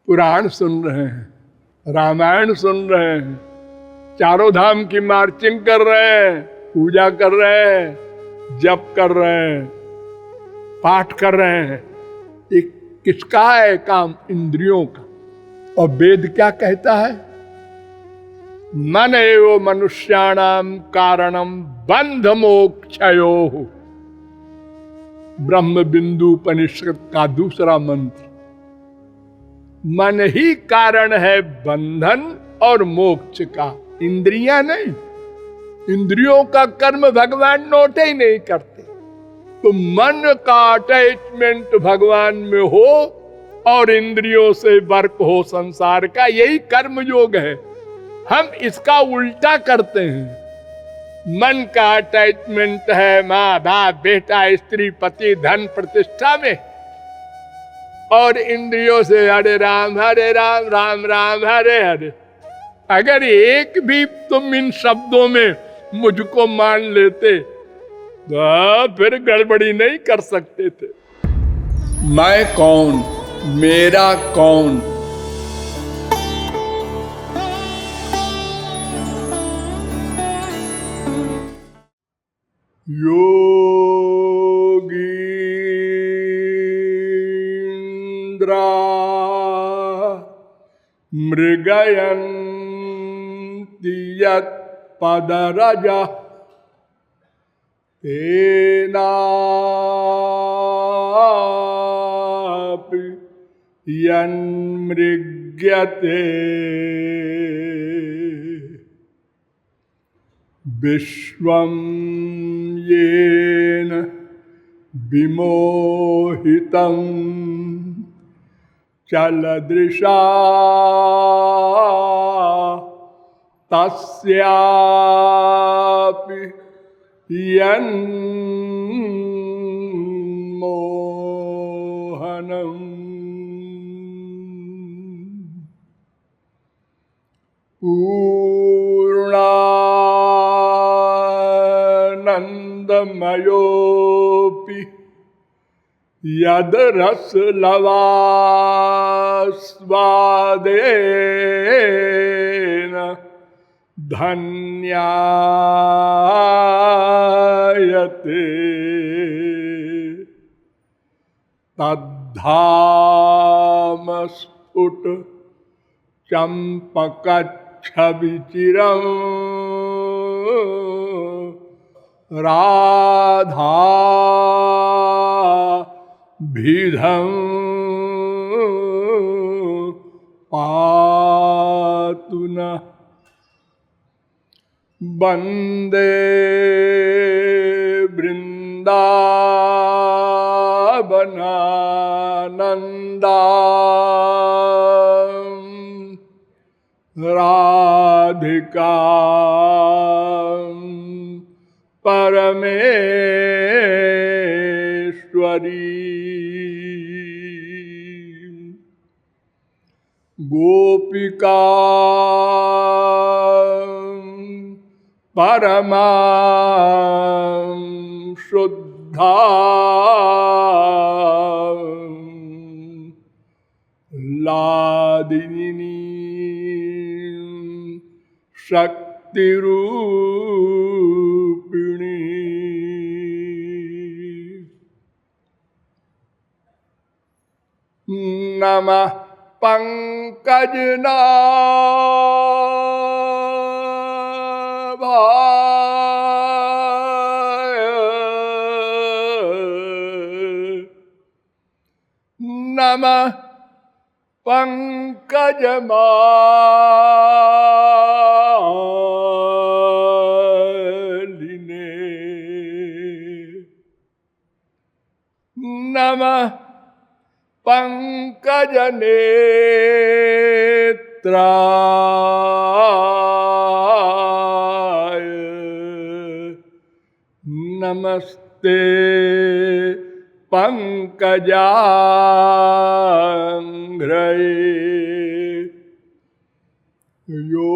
पुराण सुन रहे हैं, रामायण सुन रहे हैं, चारों धाम की मार्चिंग कर रहे हैं, पूजा कर रहे हैं, जप कर रहे हैं, पाठ कर रहे हैं। ये किसका है काम? इंद्रियों का। और वेद क्या कहता है? मन एव मनुष्याणाम कारणम बंध मोक्षयोः। ब्रह्म बिंदु उपनिषद का दूसरा मंत्र। मन ही कारण है बंधन और मोक्ष का, इंद्रियां नहीं। इंद्रियों का कर्म भगवान नोट ही नहीं करते। तो मन का अटैचमेंट भगवान में हो और इंद्रियों से वर्क हो संसार का, यही कर्म योग है। हम इसका उल्टा करते हैं। मन का अटैचमेंट है माँ बाप बेटा स्त्री पति धन प्रतिष्ठा में, और इंद्रियों से हरे राम राम राम हरे हरे। अगर एक भी तुम इन शब्दों में मुझको मान लेते तो फिर गड़बड़ी नहीं कर सकते थे। मैं कौन, मेरा कौन? योगीन्द्रा मृगयन्ति यत्पदरजः तेनापि यन्मृग्यते विश्वं येन विमोहितं चलदृशा तस्यापि यन्मोहनम्। पूर्णानन्दमयोऽपि यद् रसलवास्वादेन धन्यायते तद्धाम स्फुट चंपकच्छविचिरं राधा भिधं पातु नः। वंदे वृंदावनानंदा राधिका परमेश्वरी गोपिका परमां शुद्धा लादिनी शक्तिरूपिणी। नमः पंकजनाभाय नमः पंकजमालिने नमः पंकजनेत्राय नमस्ते पंकजांघ्रये। यो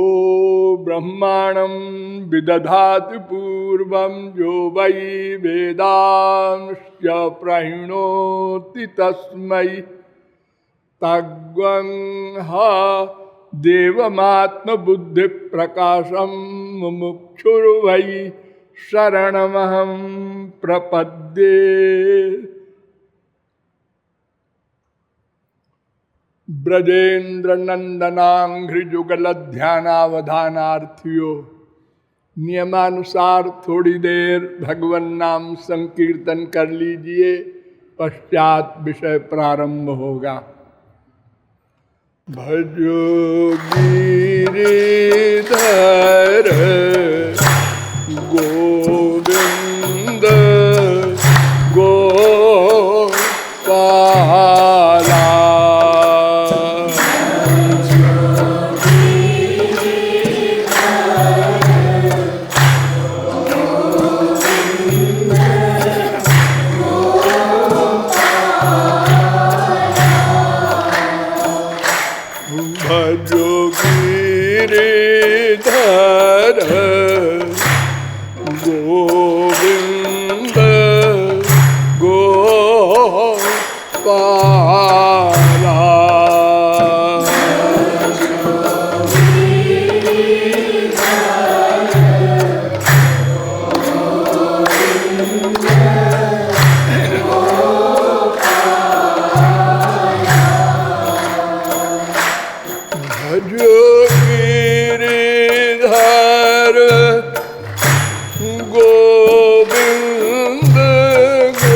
ब्रह्माणं विदधाति पूर्वं यो वै वेदांश्च प्रणोति तस्मै तग्वं हा देवमात्म बुद्धि प्रकाशम मुमुक्षुर्वै शरणमहं प्रपद्ये। ब्रजेन्द्र नंदनाघ्रिजुगल ध्यानावधानार्थियों, नियमानुसार थोड़ी देर भगवन नाम संकीर्तन कर लीजिए, पश्चात विषय प्रारंभ होगा। भजो गिरिधर गोविंद गोपाला। भजो गिरिधर गोविंद गोपाला। भजो गिरिधर गोविंद गोपाला।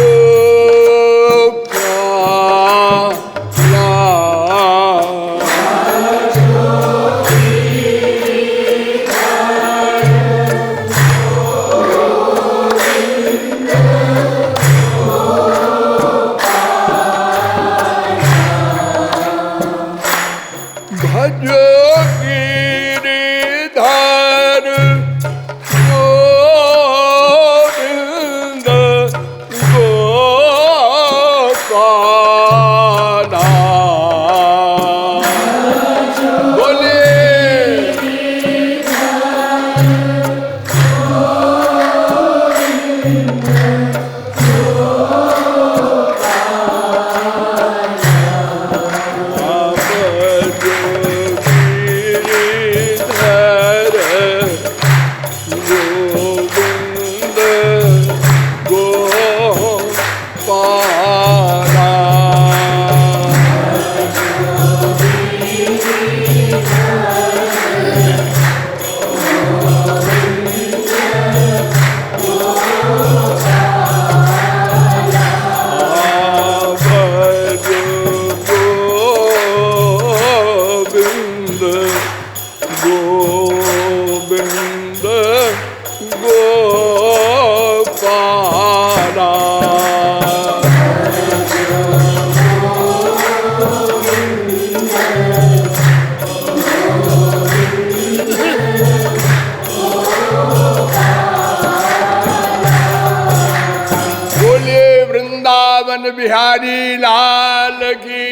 बिहारी लाल की।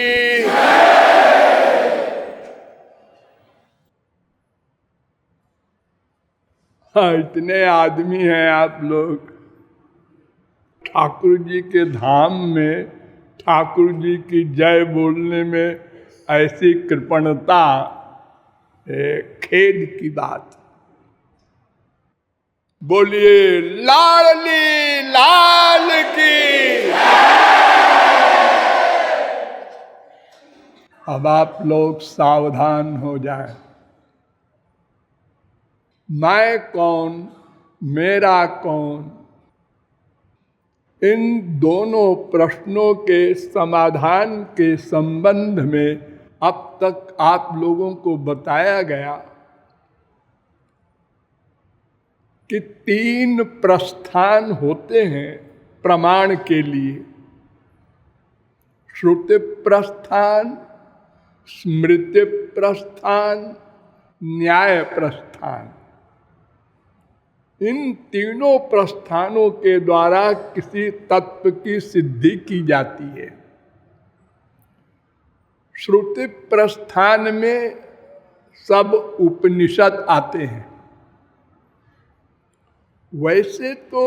हाँ, इतने आदमी हैं आप लोग ठाकुर जी के धाम में, ठाकुर जी की जय बोलने में ऐसी कृपणता, खेद की बात। बोलिए लाडली लाल की। अब आप लोग सावधान हो जाएं। मैं कौन, मेरा कौन, इन दोनों प्रश्नों के समाधान के संबंध में अब तक आप लोगों को बताया गया कि 3 प्रस्थान होते हैं प्रमाण के लिए। श्रुति प्रस्थान, स्मृति प्रस्थान, न्याय प्रस्थान। इन तीनों प्रस्थानों के द्वारा किसी तत्व की सिद्धि की जाती है। श्रुति प्रस्थान में सब उपनिषद आते हैं। वैसे तो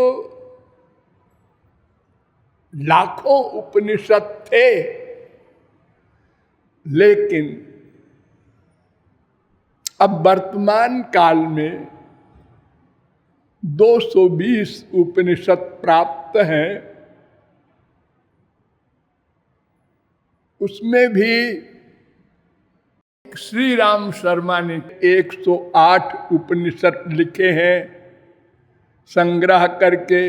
लाखों उपनिषद थे, लेकिन अब वर्तमान काल में 220 उपनिषद प्राप्त हैं, उसमें भी श्री राम शर्मा ने 108 उपनिषद लिखे हैं संग्रह करके।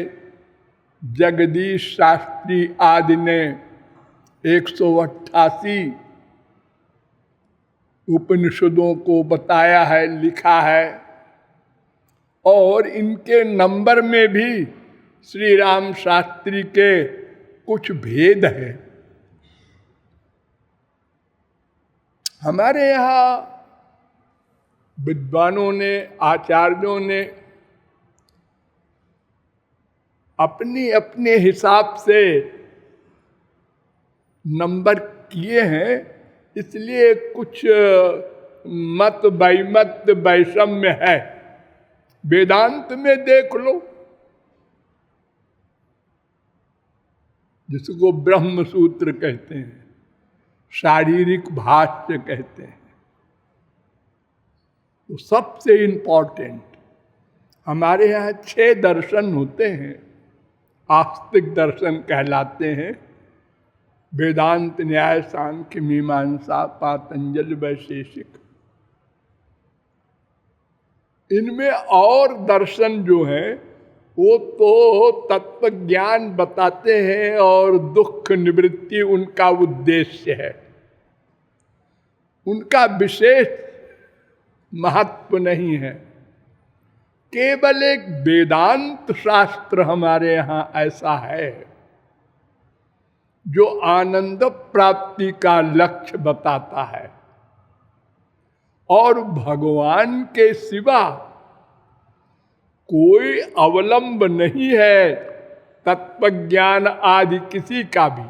जगदीश शास्त्री आदि ने 188 उपनिषदों को बताया है, लिखा है। और इनके नंबर में भी श्री राम शास्त्री के कुछ भेद है। हमारे यहाँ विद्वानों ने, आचार्यों ने अपनी अपने हिसाब से नंबर किए हैं, इसलिए कुछ मत वैमत वैषम्य है। वेदांत में देख लो, जिसको ब्रह्म सूत्र कहते हैं, शारीरिक भाष्य कहते हैं, तो सबसे इंपॉर्टेंट हमारे यहाँ 6 दर्शन होते हैं, आस्तिक दर्शन कहलाते हैं। वेदांत, न्याय, सांख्य, मीमांसा, पातंजल, वैशेषिक। इनमें और दर्शन जो है वो तो तत्व ज्ञान बताते हैं और दुख निवृत्ति उनका उद्देश्य है। उनका विशेष महत्व नहीं है। केवल एक वेदांत शास्त्र हमारे यहाँ ऐसा है जो आनंद प्राप्ति का लक्ष्य बताता है और भगवान के सिवा कोई अवलंब नहीं है तत्व ज्ञान आदि किसी का भी।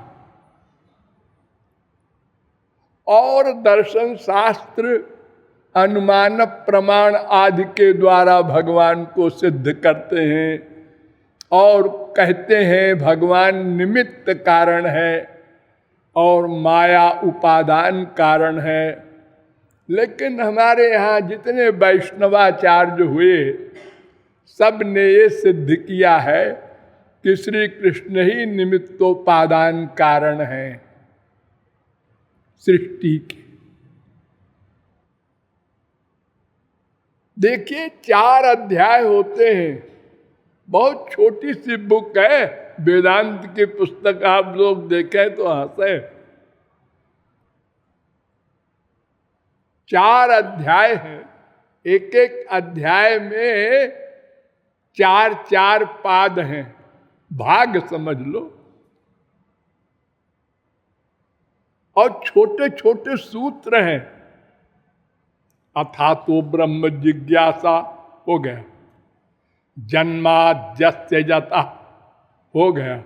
और दर्शन शास्त्र अनुमान प्रमाण आदि के द्वारा भगवान को सिद्ध करते हैं और कहते हैं भगवान निमित्त कारण है और माया उपादान कारण है। लेकिन हमारे यहाँ जितने वैष्णवाचार्य हुए, सब ने ये सिद्ध किया है कि श्री कृष्ण ही निमित्तोपादान कारण है सृष्टि के। देखिए 4 अध्याय होते हैं, बहुत छोटी सी बुक है। वेदांत की पुस्तक आप लोग देखें तो हंसे। 4 अध्याय हैं, एक एक अध्याय में 4-4 पाद हैं, भाग समझ लो। और छोटे छोटे सूत्र हैं। अथा तो ब्रह्म जिज्ञासा हो गया, जन्माद्यस्य जता हो गया,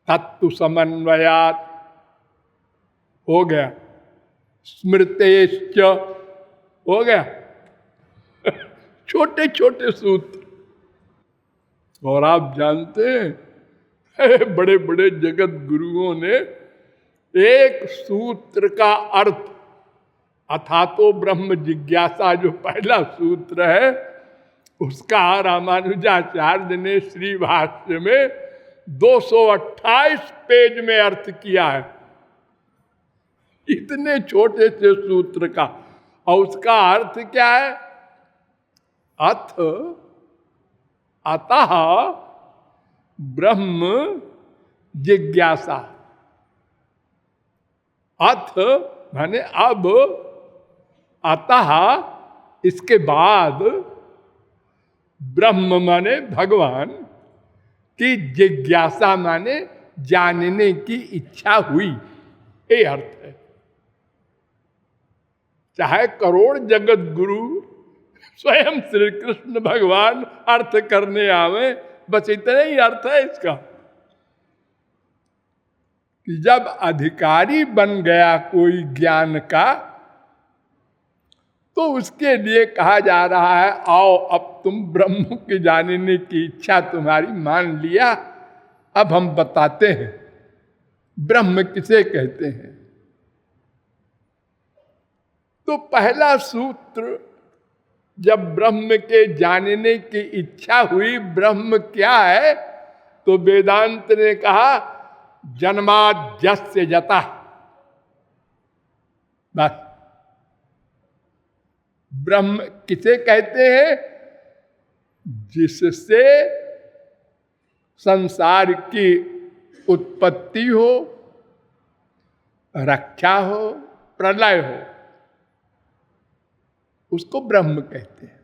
तत्व समन्वयात हो गया, स्मृतेश्च हो गया। छोटे छोटे सूत्र। और आप जानते हैं बड़े बड़े जगत गुरुओं ने एक सूत्र का अर्थ, अथा तो ब्रह्म जिज्ञासा जो पहला सूत्र है, उसका रामानुजाचार्य ने श्री भाष्य में 228 पेज में अर्थ किया है, इतने छोटे से सूत्र का। और उसका अर्थ क्या है? अथ अतः ब्रह्म जिज्ञासा। अथ माने अब, अतः इसके बाद, ब्रह्म माने भगवान की जिज्ञासा माने जानने की इच्छा हुई, ये अर्थ है। चाहे करोड़ जगत गुरु स्वयं श्री कृष्ण भगवान अर्थ करने आवे, बस इतना ही अर्थ है इसका कि जब अधिकारी बन गया कोई ज्ञान का, तो उसके लिए कहा जा रहा है, आओ अब तुम ब्रह्म के जानने की इच्छा तुम्हारी मान लिया, अब हम बताते हैं ब्रह्म किसे कहते हैं। तो पहला सूत्र, जब ब्रह्म के जानने की इच्छा हुई, ब्रह्म क्या है, तो वेदांत ने कहा जन्माद्यस्य जता। बस ब्रह्म किसे कहते हैं? जिससे संसार की उत्पत्ति हो, रक्षा हो, प्रलय हो, उसको ब्रह्म कहते हैं।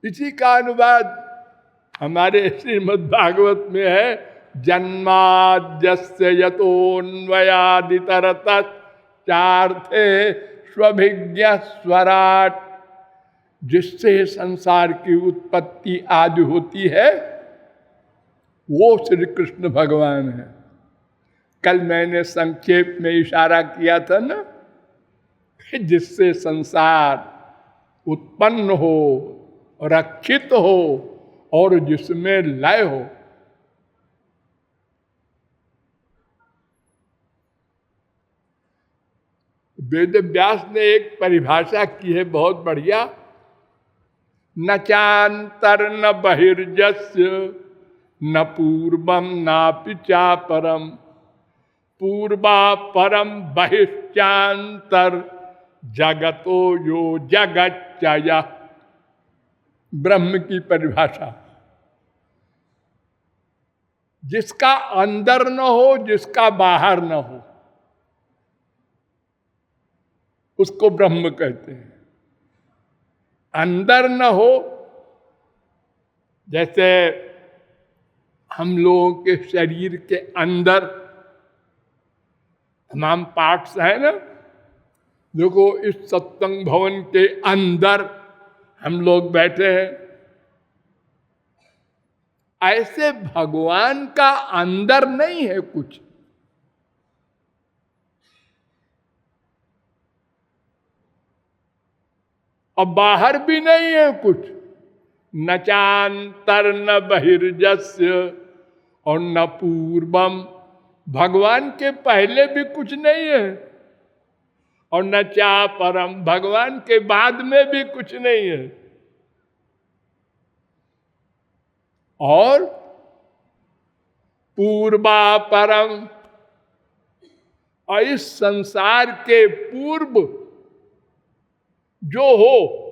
इसी का अनुवाद हमारे श्रीमद् भागवत में है, जन्माद्यस्य यतोऽन्वयादितरतश्चार्थे स्वभिज्ञ स्वराट। जिससे संसार की उत्पत्ति आदि होती है, वो श्री कृष्ण भगवान है। कल मैंने संक्षेप में इशारा किया था ना, जिससे संसार उत्पन्न हो, रक्षित हो और जिसमें लय हो। वेद व्यास ने एक परिभाषा की है बहुत बढ़िया, न चांतर न बहिर्जस्य न पूर्वम नापि चापरम पूर्वा परम बहिश्चांतर जगतो यो जगच्चय। ब्रह्म की परिभाषा, जिसका अंदर न हो, जिसका बाहर न हो, उसको ब्रह्म कहते हैं। अंदर न हो, जैसे हम लोगों के शरीर के अंदर तमाम पार्ट्स है ना। देखो, इस सत्संग भवन के अंदर हम लोग बैठे हैं, ऐसे भगवान का अंदर नहीं है कुछ। और बाहर भी नहीं है कुछ। न चांतर न बहिर्जस्य और न पूर्वम, भगवान के पहले भी कुछ नहीं है, और न चा परम, भगवान के बाद में भी कुछ नहीं है। और पूर्वा परम, और इस संसार के पूर्व जो हो,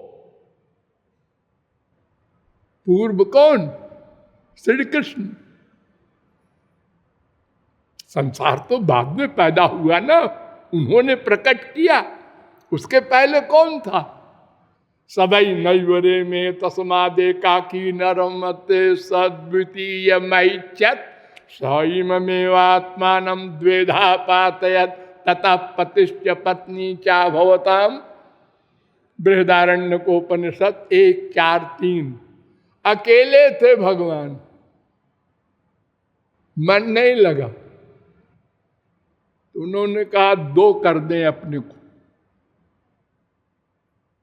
पूर्व कौन? श्री कृष्ण। संसार तो बाद में पैदा हुआ ना, उन्होंने प्रकट किया। उसके पहले कौन था? सबई नैवरे में तस्मादे काकी नरमते सद्वितीय मैच्छत सईमेवात्मानं द्वेधा पातयत ततः पतिश्च पत्नी चा भवताम। बृहदारण्यकोपनिषद 1:4-3। अकेले थे भगवान, मन नहीं लगा, तो उन्होंने कहा दो कर दें अपने को।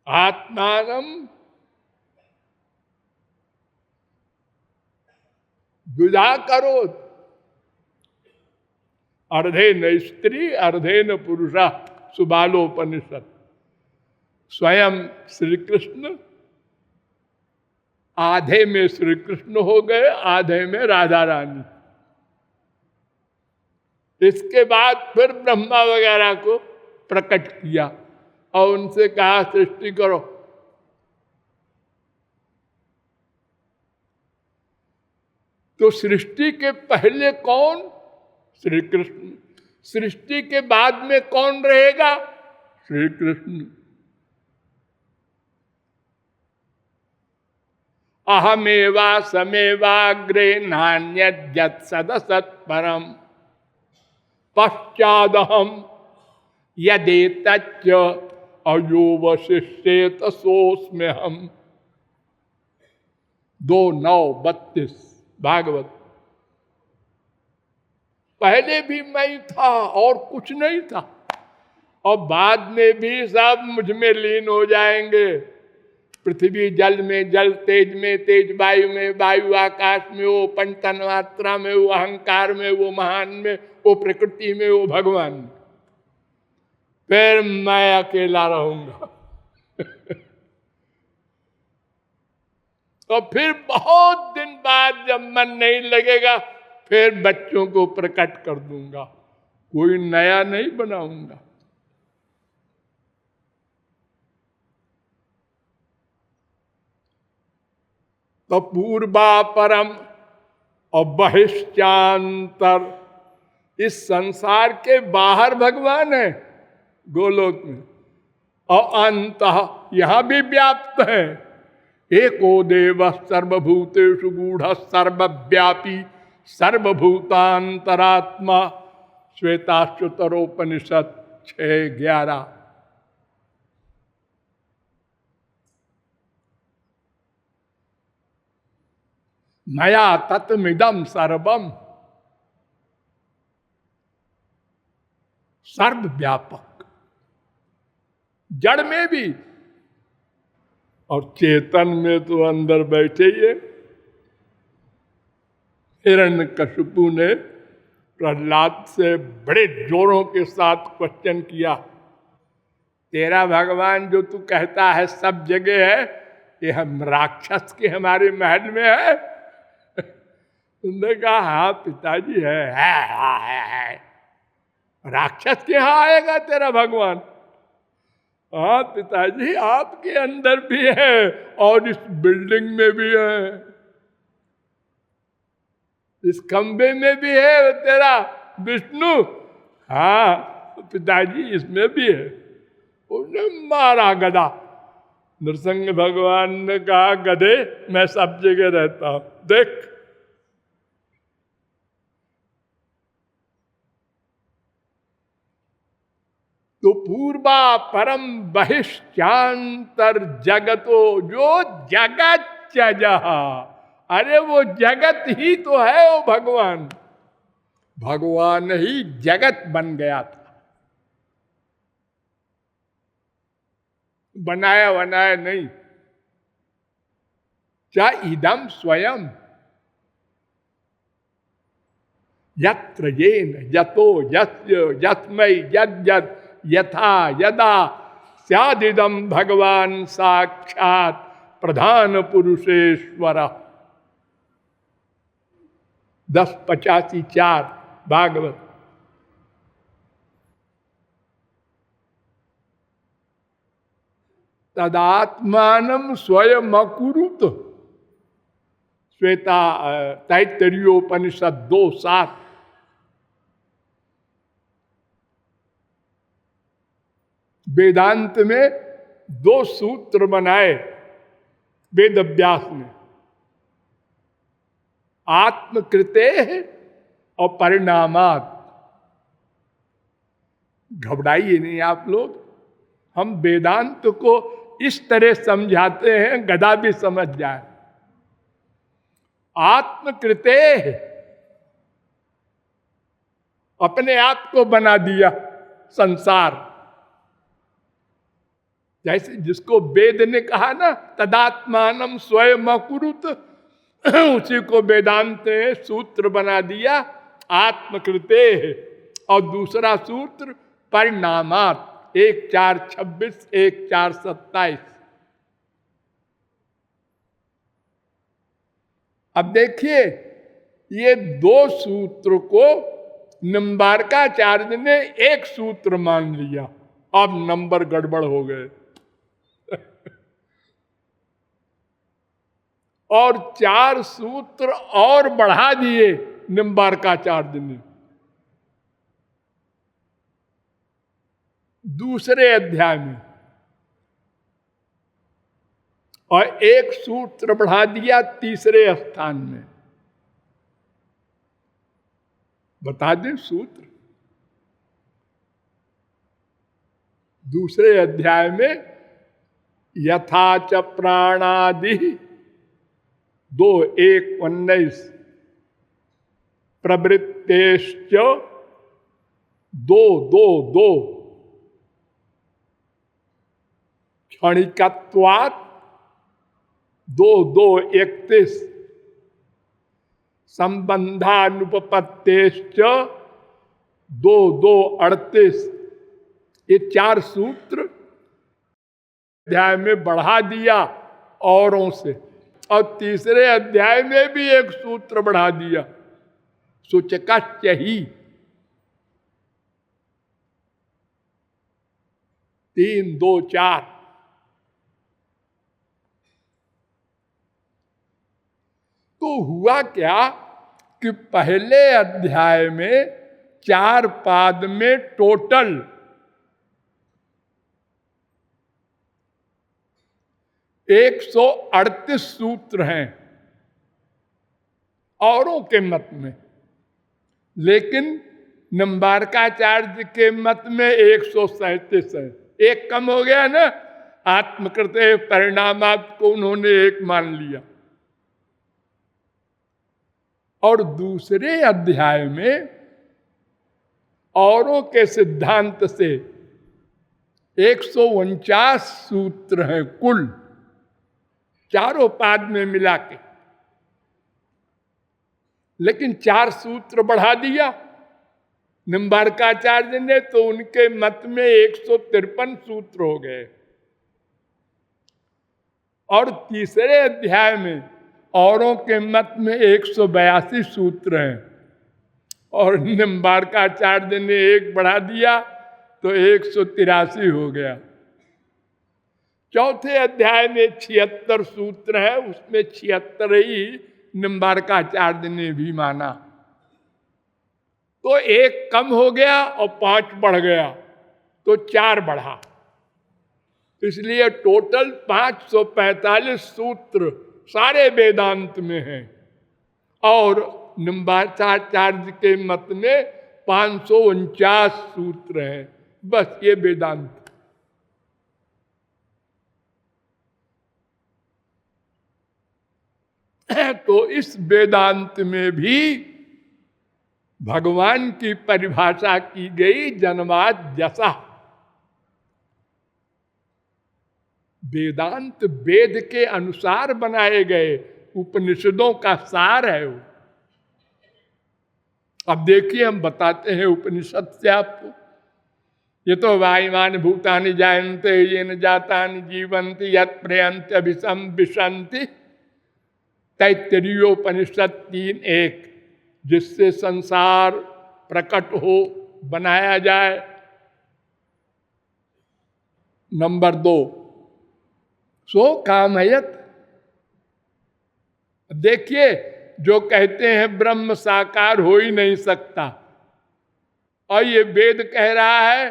आत्मानम द्विधा करो, अर्धेन स्त्री अर्धेन पुरुषा, सुबालोपनिषद। स्वयं श्री कृष्ण आधे में श्री कृष्ण हो गए, आधे में राधा रानी। इसके बाद फिर ब्रह्मा वगैरह को प्रकट किया और उनसे कहा सृष्टि करो। तो सृष्टि के पहले कौन? श्री कृष्ण। सृष्टि के बाद में कौन रहेगा? श्री कृष्ण। अहमेवा समेवाग्रे नान्यद्यत् सदसत् परम पश्चादहम यदेतच्च अयोवशिष्येत सोऽस्म्य हम। 2:9-32 भागवत। पहले भी मैं था और कुछ नहीं था, और बाद में भी सब मुझ में लीन हो जाएंगे। पृथ्वी जल में जल, तेज में तेज, वायु में वायु, आकाश में वो, पंचतन मात्रा में वो, अहंकार में वो, महान में वो, प्रकृति में वो, भगवान में। फिर मैं अकेला रहूंगा। तो फिर बहुत दिन बाद जब मन नहीं लगेगा, फिर बच्चों को प्रकट कर दूंगा, कोई नया नहीं बनाऊंगा। तो पूर्वा परम और बहिष्चांतर, इस संसार के बाहर भगवान है गोलोक में, और अंत यहां भी व्याप्त है। एको देव सर्वभूतेषु गूढ़ सर्वव्यापी सर्वभूतांतरात्मा, श्वेताश्वतरोपनिषद 6:11। मया तत्मिदं सर्वम, सर्वव्यापक, जड़ में भी और चेतन में तो अंदर बैठे ही है। हिरण्यकशिपु ने प्रहलाद से बड़े जोरों के साथ क्वेश्चन किया, तेरा भगवान जो तू कहता है सब जगह है, ये हम राक्षस के हमारे महल में है? उन्होंने कहा हाँ पिताजी है। राक्षस के यहाँ आएगा तेरा भगवान? हाँ पिताजी, आपके अंदर भी है और इस बिल्डिंग में भी है, इस खंबे में भी है तेरा विष्णु। हाँ पिताजी, इसमें भी है। उसने मारा गदा। नृसिंह भगवान ने कहा, गधे मैं सब जगह रहता हूं, देख। तो पूर्वा परम बहिष्चांतर जगतो, जो जगत चजहा, अरे वो जगत ही तो है वो भगवान। भगवान ही जगत बन गया था, बनाया बनाया नहीं। चाहे इदम स्वयं यत्र येन यतो यस्य यस्मै यद्यत् यथा यदा स्यादिदं भगवान साक्षात प्रधान पुरुषेश्वर। 10:85 भागवत। तदात्मानं स्वयं अकुरुत, श्वेता तैत्तरीयोपनिषद 2:7। वेदांत में 2 सूत्र बनाए वेद व्यास ने, आत्मकृते और परिणामात। घबराइए नहीं आप लोग, हम वेदांत को इस तरह समझाते हैं गधा भी समझ जाए। आत्मकृते, अपने आप को बना दिया संसार। जैसे जिसको वेद ने कहा ना, तदात्मानम स्वयं अकुरुत, उसी को वेदांत ने सूत्र बना दिया आत्मकृते। और दूसरा सूत्र परिणामात, 1:4:26, 1:4:27। अब देखिए, ये 2 सूत्र को निम्बारकाचार्य ने एक सूत्र मान लिया, अब नंबर गड़बड़ हो गए। और 4 सूत्र और बढ़ा दिए निम्बारकाचार्य ने दूसरे अध्याय में, और 1 सूत्र बढ़ा दिया तीसरे स्थान में। बता दें सूत्र, दूसरे अध्याय में यथा च प्राणादि 2:1:19, प्रवृत्तेश्च 2:2:2, क्षणिकत्वात् 2:2:31, संबंधानुपपत्तेश्च 2:2:38, ये 4 सूत्र अध्याय में बढ़ा दिया औरों से, और तीसरे अध्याय में भी एक सूत्र बढ़ा दिया, सूचकाश्च ही। 3, 2, 4। तो हुआ क्या कि पहले अध्याय में 4 पाद में टोटल 138 सूत्र हैं औरों के मत में, लेकिन निम्बारकाचार्य के मत में 137 है। एक कम हो गया ना, आत्मकृते परिणामात् को उन्होंने एक मान लिया। और दूसरे अध्याय में औरों के सिद्धांत से 149 सूत्र हैं कुल, चारों पाद में मिला के, लेकिन 4 सूत्र बढ़ा दिया निम्बारकाचार्य ने, तो उनके मत में 153 सूत्र हो गए। और तीसरे अध्याय में औरों के मत में 182 सूत्र हैं, और निम्बारकाचार्य ने एक बढ़ा दिया तो 183 हो गया। चौथे अध्याय में 76 सूत्र है, उसमें 76 ही निम्बारकाचार्य ने भी माना, तो एक कम हो गया और 5 बढ़ गया, तो 4 बढ़ा। इसलिए टोटल 545 सूत्र सारे वेदांत में हैं, और निम्बारकाचार्य के मत में 549 सूत्र हैं। बस ये वेदांत। तो इस वेदांत में भी भगवान की परिभाषा की गई जन्माद् जसा। वेदांत वेद के अनुसार बनाए गए उपनिषदों का सार है वो। अब देखिए, हम बताते हैं उपनिषद से आपको। ये तो वायुमान भूतानि जायन्ते येन जातानि जीवन्ति यत् प्रयन्ति अभिसं विशन्ति, तैत्तरीयोपनिषद 3:1, जिससे संसार प्रकट हो, बनाया जाए। नंबर 2, सो कामयत। देखिए, जो कहते हैं ब्रह्म साकार हो ही नहीं सकता, और ये वेद कह रहा है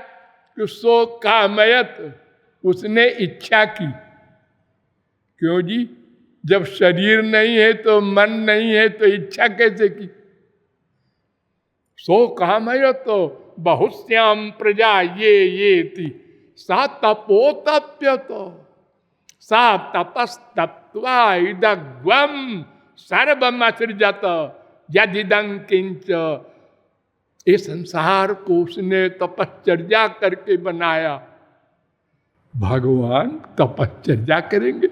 कि सो कामयत, उसने इच्छा की। क्यों जी? जब शरीर नहीं है तो मन नहीं है, तो इच्छा कैसे की? सो कामयत तो बहुश्याम प्रजा ये थी सा तपोतप्य, तो सा तपस्तप्त्वा इदग्वम सर्वमसृजत यदिदं किंच। ये संसार को उसने तपश्चर्या करके बनाया। भगवान तपश्चर्या करेंगे?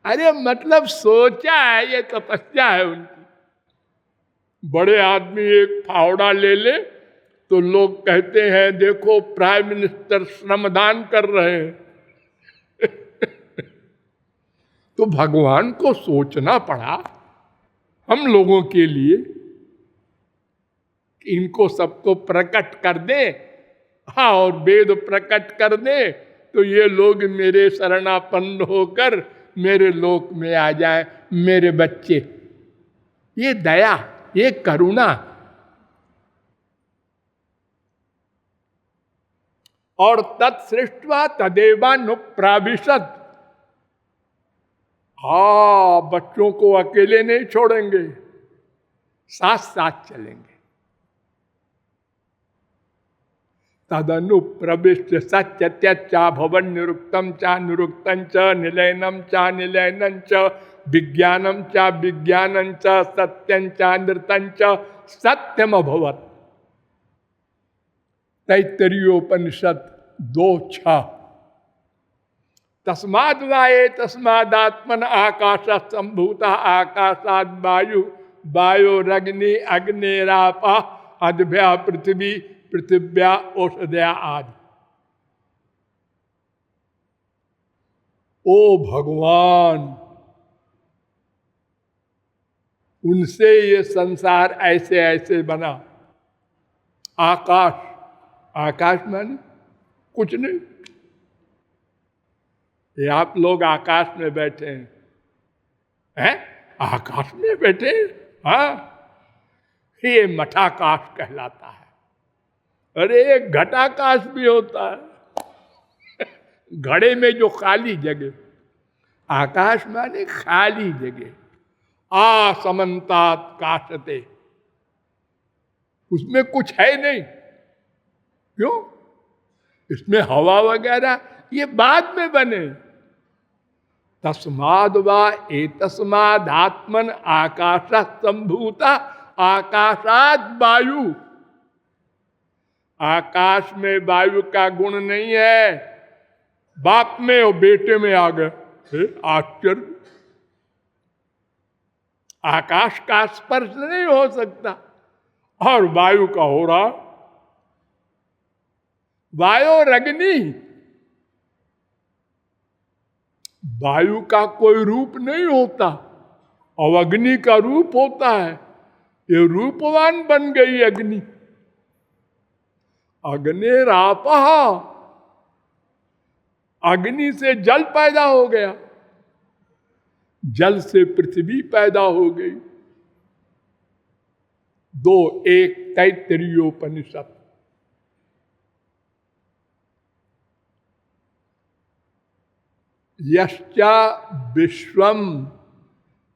अरे मतलब सोचा है, ये तपस्या है उनकी। बड़े आदमी एक फावड़ा ले ले तो लोग कहते हैं देखो प्राइम मिनिस्टर श्रमदान कर रहे हैं। तो भगवान को सोचना पड़ा हम लोगों के लिए, इनको सबको प्रकट कर दे, हाँ, और वेद प्रकट कर दे, तो ये लोग मेरे शरणापन्न होकर मेरे लोक में आ जाए, मेरे बच्चे। ये दया, ये करुणा। और तत्सृष्ट्वा तदेवानुप्राविशत्। हाँ, बच्चों को अकेले नहीं छोड़ेंगे, साथ साथ चलेंगे। तदनु प्रविष्ट सत्य त्यच्चा भवन निरुक्तम चा निरुक्तं च निलयनम चा निलयनं च विज्ञानम चा विज्ञानं च सत्यं चा नृतं च सत्यम अभवत्। तैत्तरीयोपनिषद 2:6। तस्माद् वाये तस्मादात्मन आकाशः सम्भूतः आकाशाद् वायु वायोरग्नि अग्निरापः अद्भ्या पृथ्वी पृथिव्या औषधया आदि। ओ भगवान, उनसे ये संसार ऐसे ऐसे बना। आकाश, आकाश माने कुछ नहीं। ये आप लोग आकाश में बैठे हैं? आकाश में बैठे? हाँ, ये मठाकाश कहलाता है। अरे एक घटाकाश भी होता है, घड़े में जो खाली जगह। आकाश माने खाली जगह। समन्तात काशते, उसमें कुछ है नहीं। क्यों? इसमें हवा वगैरह ये बाद में बने। तस्माद वा एतस्माद् आत्मन आकाशात् संभूता आकाशात् वायु। आकाश में वायु का गुण नहीं है, बाप में और बेटे में आ गए। आश्चर्य! आकाश का स्पर्श नहीं हो सकता और वायु का हो रहा। वायु और अग्नि, वायु का कोई रूप नहीं होता और अग्नि का रूप होता है। ये रूपवान बन गई अग्नि। अग्निरापः, अग्नि से जल पैदा हो गया, जल से पृथ्वी पैदा हो गई। 2:1 तैत्तिरीयोपनिषद। यश्चा विश्वम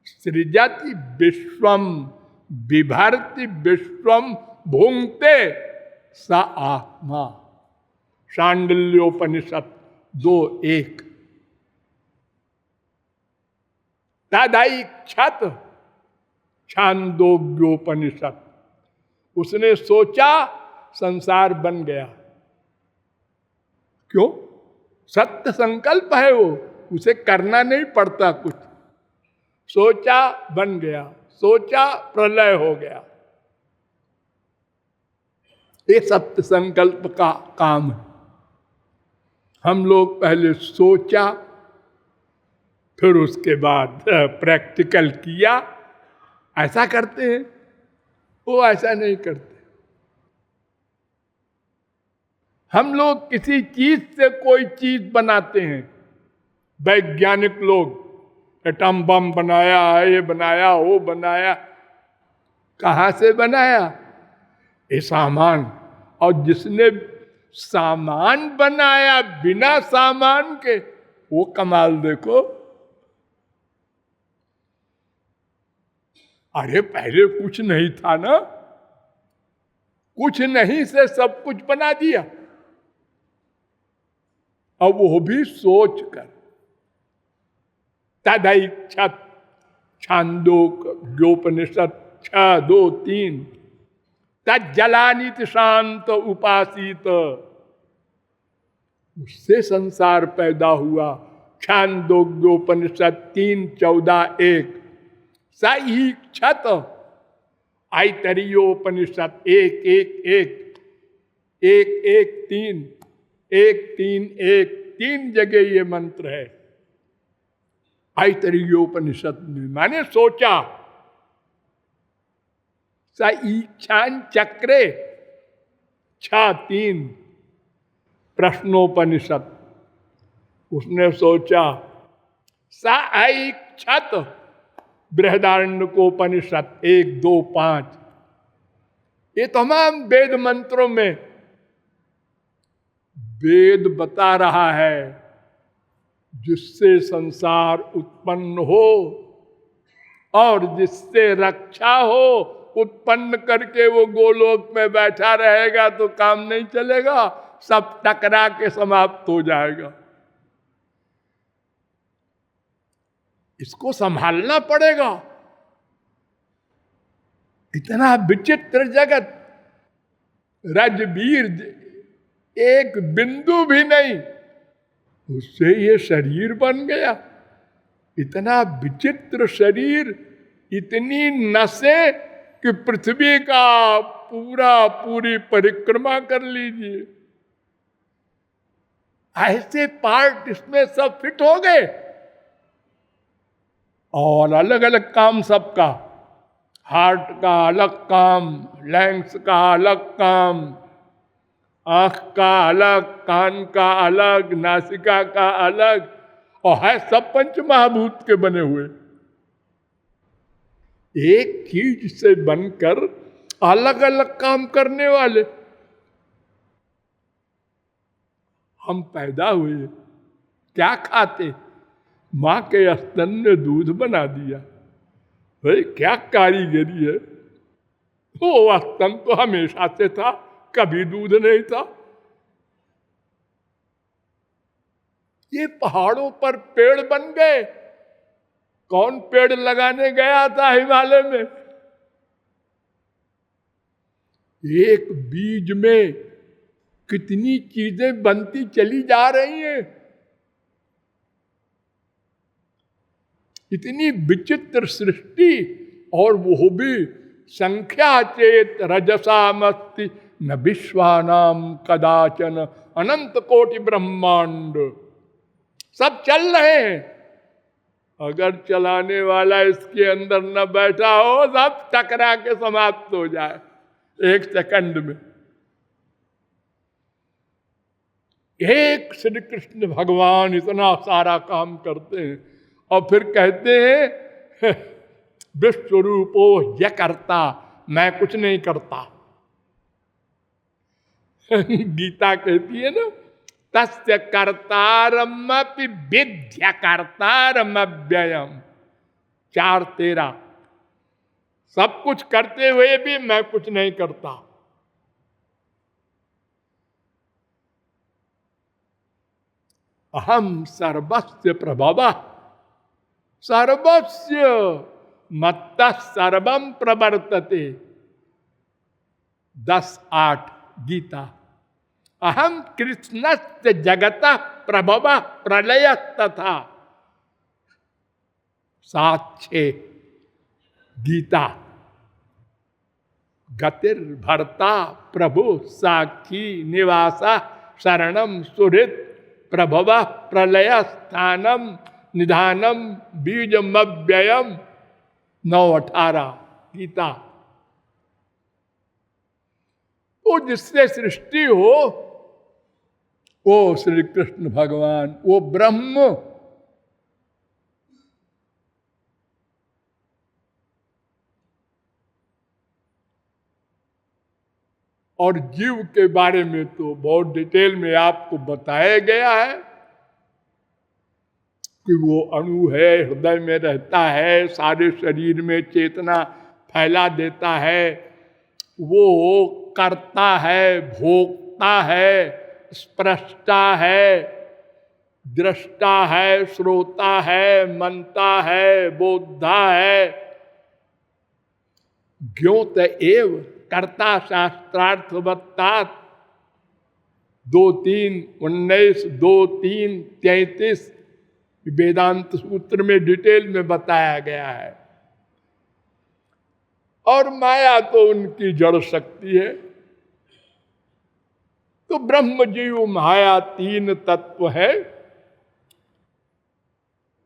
सृजति विश्वम बिभर्ति विश्वम भुंक्ते स आत्मा। शांडिल्योपनिषद 2:1। तदैक्षत छांदोग्योपनिषद। उसने सोचा, संसार बन गया। क्यों? सत्य संकल्प है वो, उसे करना नहीं पड़ता कुछ। सोचा बन गया, सोचा प्रलय हो गया। ये सत्य संकल्प का काम है। हम लोग पहले सोचा, फिर उसके बाद प्रैक्टिकल किया। ऐसा करते हैं, वो ऐसा नहीं करते। हम लोग किसी चीज से कोई चीज बनाते हैं। वैज्ञानिक लोग एटम बम बनाया, ये बनाया, वो बनाया। कहां से बनाया? ये सामान। और जिसने सामान बनाया बिना सामान के, वो कमाल देखो। अरे पहले कुछ नहीं था ना, कुछ नहीं से सब कुछ बना दिया। अब वो भी सोच कर। तदैक्षत छांदोग्योपनिषद 6:2-3। तज्जलानित शांत उपासित। उससे संसार पैदा हुआ। छांदोग्योपनिषद 3:14-1। सईक्षत ऐतरेयोपनिषद 1:1-1, 1:1-3, 1:3-1। 3 जगह ये मंत्र है ऐतरेयोपनिषद में। माने सोचा। सईक्षान चक्रे 6:3 प्रश्नोपनिषद। उसने सोचा। सईक्षत बृहदारण्यकोपनिषद 1:2-5। ये तमाम वेद मंत्रों में वेद बता रहा है जिससे संसार उत्पन्न हो और जिससे रक्षा हो। उत्पन्न करके वो गोलोक में बैठा रहेगा तो काम नहीं चलेगा, सब टकरा के समाप्त हो जाएगा। इसको संभालना पड़ेगा। इतना विचित्र जगत, रजबीर एक बिंदु भी नहीं, उससे ये शरीर बन गया। इतना विचित्र शरीर, इतनी नसें कि पृथ्वी का पूरी परिक्रमा कर लीजिए। ऐसे पार्ट इसमें सब फिट हो गए। और अलग अलग काम सबका, हार्ट का अलग काम, लैंग्स का अलग काम, आंख का अलग, कान का अलग, नासिका का अलग, और है सब पंच महाभूत के बने हुए। एक चीज से बनकर अलग अलग काम करने वाले। हम पैदा हुए, क्या खाते? मां के स्तन ने दूध बना दिया। भाई क्या कारीगरी है! वो स्तन तो हमेशा से था, कभी दूध नहीं था। ये पहाड़ों पर पेड़ बन गए। कौन पेड़ लगाने गया था हिमालय में? एक बीज में कितनी चीजें बनती चली जा रही हैं। इतनी विचित्र सृष्टि, और वो भी संख्या चेत रजसा मस्ति न विश्वानाम कदाचन अनंत कोटि ब्रह्मांड। सब चल रहे हैं, अगर चलाने वाला इसके अंदर न बैठा हो, सब टकरा के समाप्त हो जाए एक सेकंड में। एक श्री कृष्ण भगवान इतना सारा काम करते हैं और फिर कहते हैं विश्वरूपो यह करता, मैं कुछ नहीं करता। गीता कहती है ना, तस्य कर्तारमपि विद्या कर्तारमव्ययम्। 4:13। सब कुछ करते हुए भी मैं कुछ नहीं करता। अहम सर्वस्य प्रभवः सर्वस्य मत्तः सर्वं प्रवर्तते। 10:8 गीता। अहम कृष्णस्य जगतः प्रभवः प्रलयस्तथा। 7:6 गीता। गतिर्भर्ता प्रभु साक्षी निवासा शरणम सुहृत प्रभवः प्रलय स्थानम निधानम बीजमव्ययम्। 9:18 गीता। वो जिससे सृष्टि हो, वो श्री कृष्ण भगवान, वो ब्रह्म। और जीव के बारे में तो बहुत डिटेल में आपको बताया गया है कि वो अणु है, हृदय में रहता है, सारे शरीर में चेतना फैला देता है, वो करता है, भोगता है, स्पृष्टा है, दृष्टा है, श्रोता है, मनता है, बोधा है। ज्ञोत एव कर्ता शास्त्रार्थवत्ता। 2:3, 19, 2:3, 33 वेदांत सूत्र में डिटेल में बताया गया है। और माया तो उनकी जड़ शक्ति है। तो ब्रह्म जीव माया 3 तत्व है,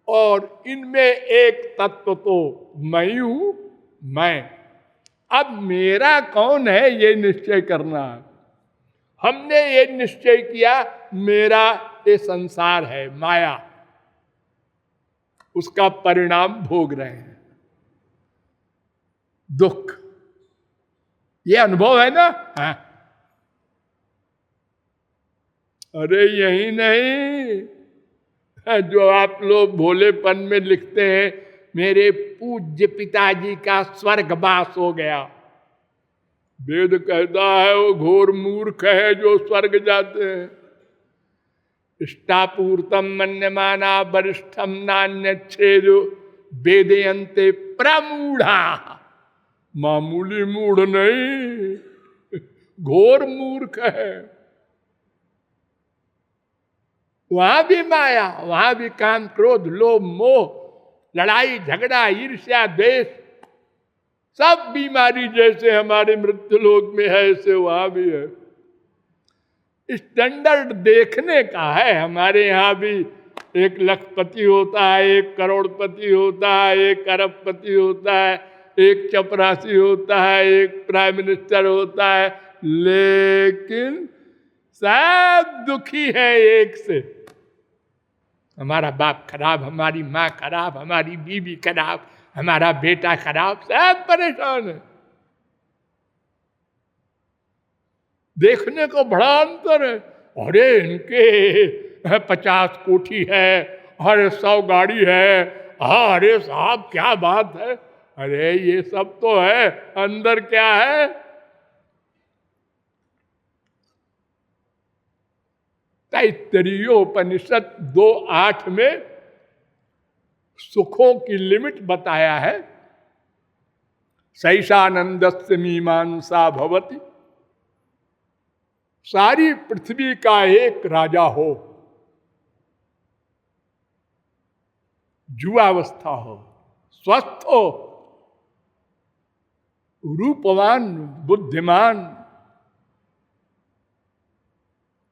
और इनमें एक तत्व तो मैं ही हूं। मैं, अब मेरा कौन है ये निश्चय करना है। हमने ये निश्चय किया मेरा ये संसार है, माया, उसका परिणाम भोग रहे हैं, दुख। ये अनुभव है ना? हाँ। अरे यही नहीं, जो आप लोग भोलेपन में लिखते हैं मेरे पूज्य पिताजी का स्वर्गवास हो गया। वेद कहता है वो घोर मूर्ख है जो स्वर्ग जाते हैं। इष्टापूर्तम मन्यमाना वरिष्ठम नान्यच्छेदो वेदयन्ते प्रमूढ़ा। मामूली मूढ़ नहीं, घोर मूर्ख है। वहां भी माया, वहां भी काम, क्रोध, लोभ, मोह, लड़ाई झगड़ा, ईर्ष्या, द्वेष, सब बीमारी जैसे हमारे मृत्यु लोक में है, ऐसे वहां भी है। स्टैंडर्ड देखने का है। हमारे यहाँ भी एक लखपति होता है, एक करोड़पति होता है, एक अरबपति होता है, एक चपरासी होता है, एक प्राइम मिनिस्टर होता है, लेकिन सब दुखी है एक से। हमारा बाप खराब, हमारी माँ खराब, हमारी बीवी खराब, हमारा बेटा खराब, सब परेशान है। देखने को बड़ा अंतर है। अरे इनके 50 कोठी है, अरे 100 गाड़ी है, अरे साहब क्या बात है। अरे ये सब तो है, अंदर क्या है? तैत्तरीयोपनिषद 2:8 में सुखों की लिमिट बताया है। सैषानंदस्य मीमांसा भवति, सारी पृथ्वी का एक राजा हो, जुआवस्था हो, स्वस्थ हो, रूपवान, बुद्धिमान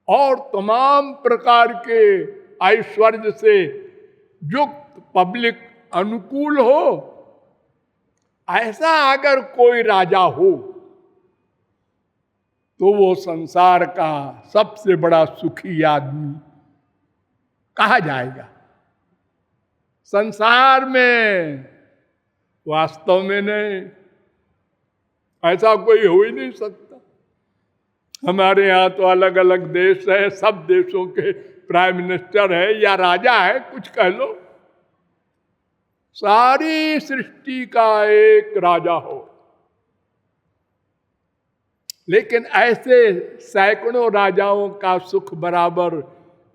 और तमाम प्रकार के ऐश्वर्य से युक्त, पब्लिक अनुकूल हो, ऐसा अगर कोई राजा हो तो वो संसार का सबसे बड़ा सुखी आदमी कहा जाएगा। संसार में, वास्तव में नहीं, ऐसा कोई हो ही नहीं सकता। हमारे यहाँ तो अलग अलग देश है, सब देशों के प्राइम मिनिस्टर है या राजा है, कुछ कह लो, सारी सृष्टि का एक राजा हो। लेकिन ऐसे सैकड़ों राजाओं का सुख बराबर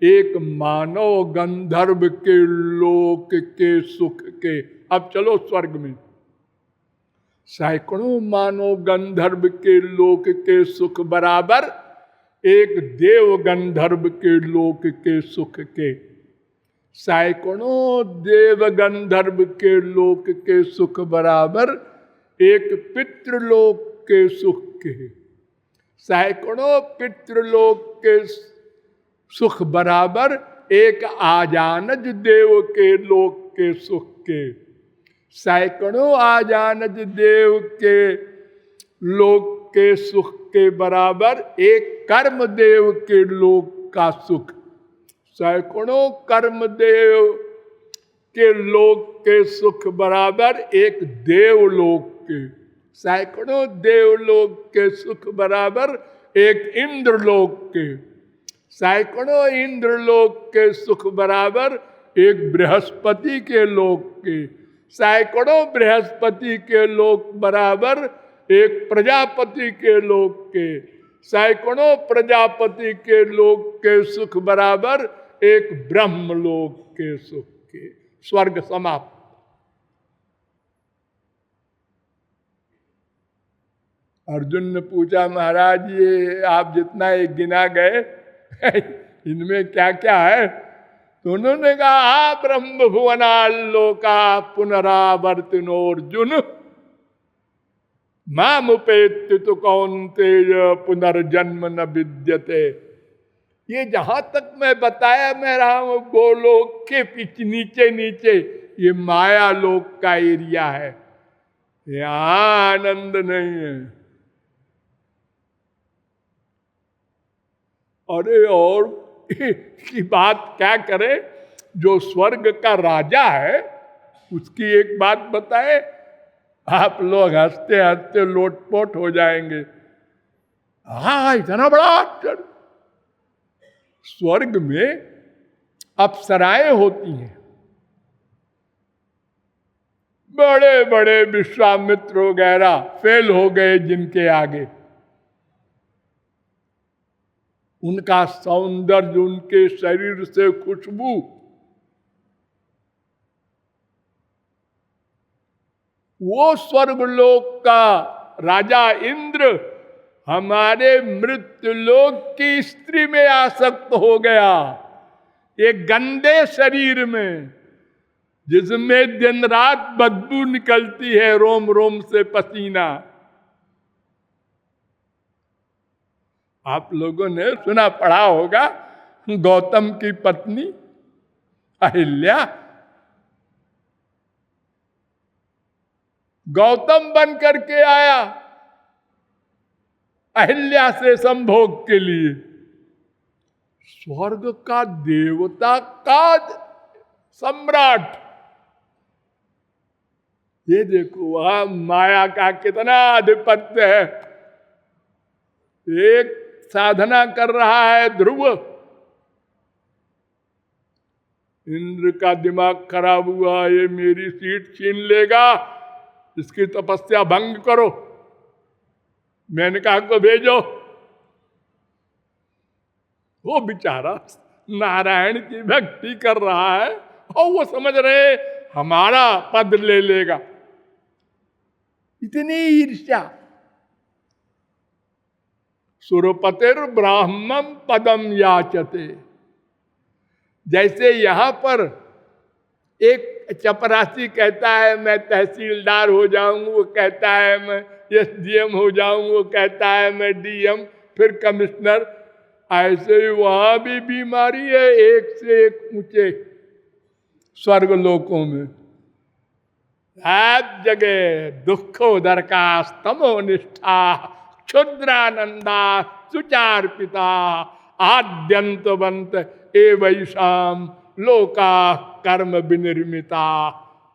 एक मानव गंधर्व के लोक के सुख के। अब चलो स्वर्ग में, सैकड़ों मानव गंधर्व के लोक के सुख बराबर एक देव गंधर्व के लोक के सुख के। सैकड़ों देव गंधर्व के लोक के सुख बराबर एक पितृलोक के सुख के। सैकड़ों पितृलोक के सुख बराबर एक आजानज देव के लोक के सुख के। सैकड़ों आजानज देव के लोक के सुख के बराबर एक कर्म देव के लोक का सुख। सैकड़ों कर्म देव के लोक के सुख बराबर एक देवलोक के। सैकड़ों देवलोक के सुख बराबर एक इंद्रलोक के। सैकड़ों इंद्रलोक के सुख बराबर एक बृहस्पति के लोक के। सैकड़ों बृहस्पति के लोक बराबर एक प्रजापति के लोक के। सैकड़ों प्रजापति के लोक के सुख बराबर एक ब्रह्मलोक के सुख के। स्वर्ग समाप्त। अर्जुन ने पूछा, महाराज ये आप जितना एक गिना गए इनमें क्या क्या है? तो उन्होंने कहा, ब्रह्म भुवनालोका पुनरावर्तिनोर्जुन मामुपेत्य तो कौन्तेय पुनर्जन्म न विद्यते। ये जहां तक मैं बताया मैं रहा हूं, गोलोक के पीछे नीचे नीचे ये माया लोक का एरिया है, यहां आनंद नहीं है। अरे और की बात क्या करे, जो स्वर्ग का राजा है उसकी एक बात बताए, आप लोग हंसते हंसते लोटपोट हो जाएंगे। हाँ, इतना बड़ा आश्चर्य। स्वर्ग में अप्सराएं होती हैं, बड़े बड़े विश्वामित्र वगैरह फेल हो गए जिनके आगे। उनका सौंदर्य, उनके शरीर से खुशबू, वो स्वर्गलोक का राजा इंद्र हमारे मृत्युलोक की स्त्री में आसक्त हो गया, एक गंदे शरीर में जिसमें दिन रात बदबू निकलती है, रोम रोम से पसीना। आप लोगों ने सुना पढ़ा होगा, गौतम की पत्नी अहिल्या गौतम बन करके आया अहिल्या से संभोग के लिए। स्वर्ग का देवता का सम्राट, ये देखो वहां माया का कितना आधिपत्य है। एक साधना कर रहा है ध्रुव, इंद्र का दिमाग खराब हुआ, ये मेरी सीट छीन लेगा, इसकी तपस्या भंग करो, मेनका को भेजो। वो बेचारा नारायण की भक्ति कर रहा है और वो समझ रहे हमारा पद ले लेगा। इतनी ईर्ष्या। सुरपतिर ब्राह्मण पदम याचते, जैसे यहां पर एक चपरासी कहता है मैं तहसीलदार हो जाऊंगा, वो कहता है मैं एसडीएम हो जाऊंगा, वो कहता है मैं डीएम, फिर कमिश्नर। ऐसे ही वहां भी बीमारी है, एक से एक ऊंचे स्वर्ग लोकों में हर जगह दुखोदर का स्तमो निष्ठा क्षुद्रानंदा सुचार्पिता आद्यंतवंत एवैषाम लोका कर्म विनिर्मिता।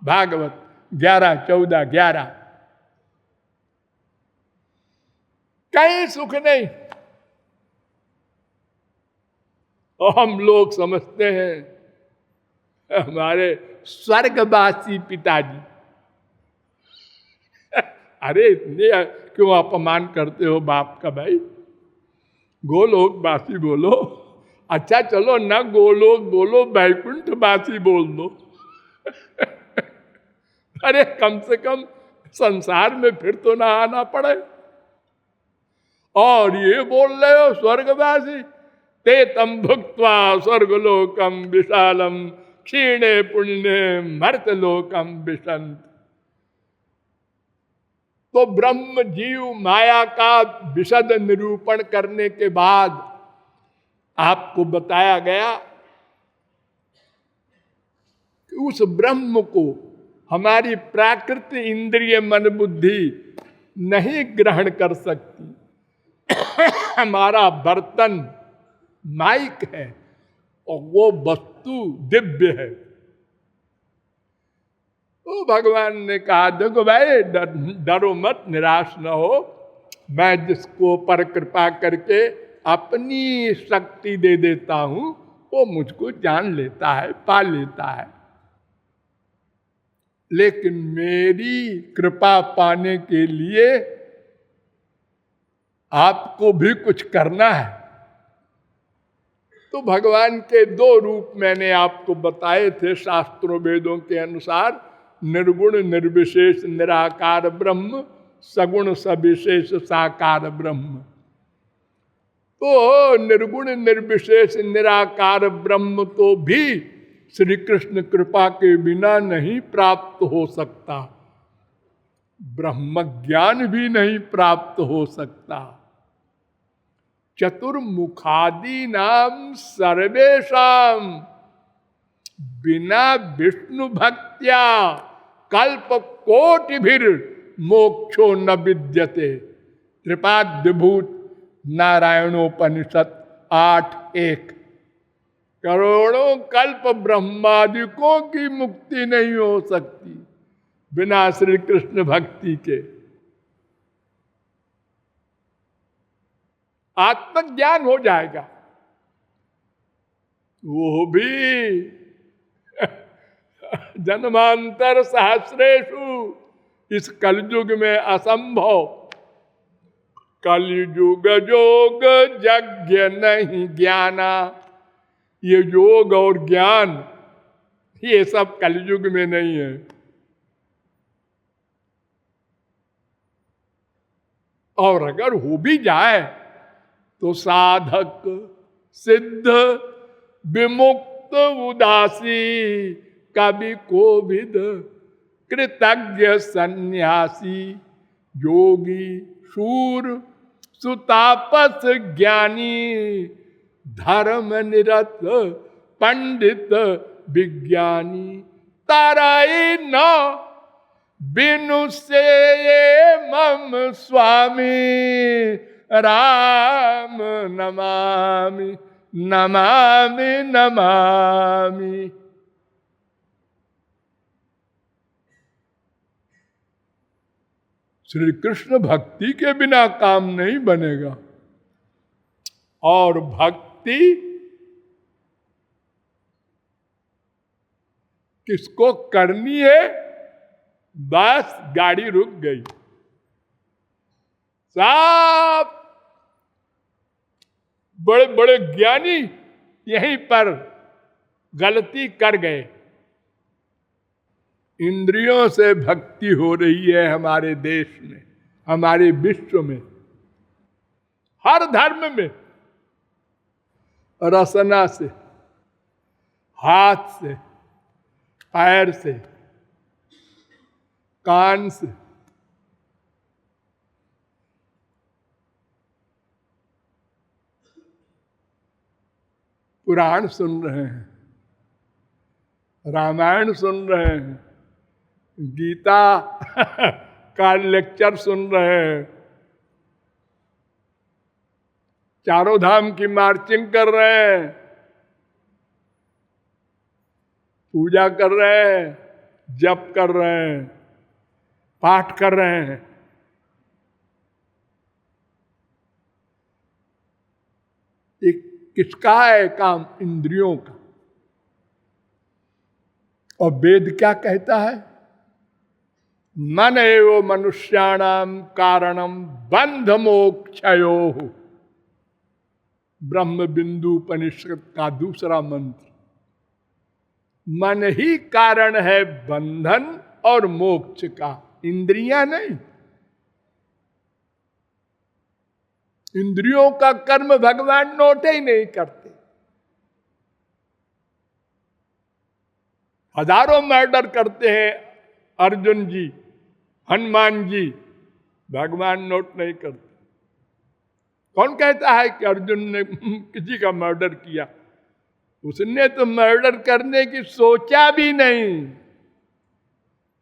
भागवत 11:14-11। कहीं सुख नहीं। और हम लोग समझते हैं हमारे स्वर्गवासी पिताजी। अरे इतने क्यों अपमान करते हो बाप का भाई? गोलोकवासी बोलो। अच्छा चलो न गोलोक बोलो, वैकुंठवासी बोल दो। अरे कम से कम संसार में फिर तो ना आना पड़े। और ये बोल रहे हो स्वर्गवासी। ते तम भुक्त्वा स्वर्गलोकम विशालम क्षीणे पुण्य मर्तलोकम विशंत। तो ब्रह्म जीव माया का विशद निरूपण करने के बाद आपको बताया गया कि उस ब्रह्म को हमारी प्राकृत इंद्रिय मन बुद्धि नहीं ग्रहण कर सकती। हमारा बर्तन माइक है और वो वस्तु दिव्य है। तो भगवान ने कहा देखो भाई डरो मत, निराश न हो। मैं जिसको पर कृपा करके अपनी शक्ति दे देता हूं वो मुझको जान लेता है, पा लेता है। लेकिन मेरी कृपा पाने के लिए आपको भी कुछ करना है। तो भगवान के दो रूप मैंने आपको बताए थे शास्त्रों वेदों के अनुसार, निर्गुण निर्विशेष निराकार ब्रह्म, सगुण सविशेष साकार ब्रह्म। तो निर्गुण निर्विशेष निराकार ब्रह्म तो भी श्री कृष्ण कृपा के बिना नहीं प्राप्त हो सकता, ब्रह्म ज्ञान भी नहीं प्राप्त हो सकता। चतुर्मुखादि नाम सर्वेशम बिना विष्णु भक्त्या कल्प कोटि भीर मोक्षो न विद्यते। त्रिपाद्यभूत नारायणोपनिषद 8:1। करोड़ों कल्प ब्रह्मादिकों की मुक्ति नहीं हो सकती बिना श्री कृष्ण भक्ति के। आत्मज्ञान हो जाएगा वो भी जन्मांतर सहस्रेषु, इस कलयुग में असंभव। कलयुग जोग यज्ञ नहीं ज्ञाना। ये योग और ज्ञान ये सब कलयुग में नहीं है। और अगर हो भी जाए तो साधक सिद्ध विमुक्त उदासी कवि कोविद कृतज्ञ सन्यासी योगी शूर सुतापस ज्ञानी धर्म निरत पंडित विज्ञानी ताराई न बिनु से ये मम स्वामी राम नमामि नमामि नमामि। श्री कृष्ण भक्ति के बिना काम नहीं बनेगा। और भक्ति किसको करनी है? बस गाड़ी रुक गई, सब बड़े बड़े ज्ञानी यहीं पर गलती कर गए। इंद्रियों से भक्ति हो रही है हमारे देश में, हमारे विश्व में, हर धर्म में। रसना से, हाथ से, पैर से, कान से, पुराण सुन रहे हैं, रामायण सुन रहे हैं, गीता का लेक्चर सुन रहे हैं, चारों धाम की मार्चिंग कर रहे हैं, पूजा कर रहे हैं, जप कर रहे हैं, पाठ कर रहे हैं। एक किसका है काम? इंद्रियों का। और वेद क्या कहता है? मन एव मनुष्याणाम कारणम बंध मोक्षयोः। ब्रह्म बिंदु उपनिषद का दूसरा मंत्र। मन ही कारण है बंधन और मोक्ष का, इंद्रियां नहीं। इंद्रियों का कर्म भगवान नोट ही नहीं करते। हजारों मर्डर करते हैं अर्जुन जी, हनुमान जी, भगवान नोट नहीं करते। कौन कहता है कि अर्जुन ने किसी का मर्डर किया? उसने तो मर्डर करने की सोचा भी नहीं।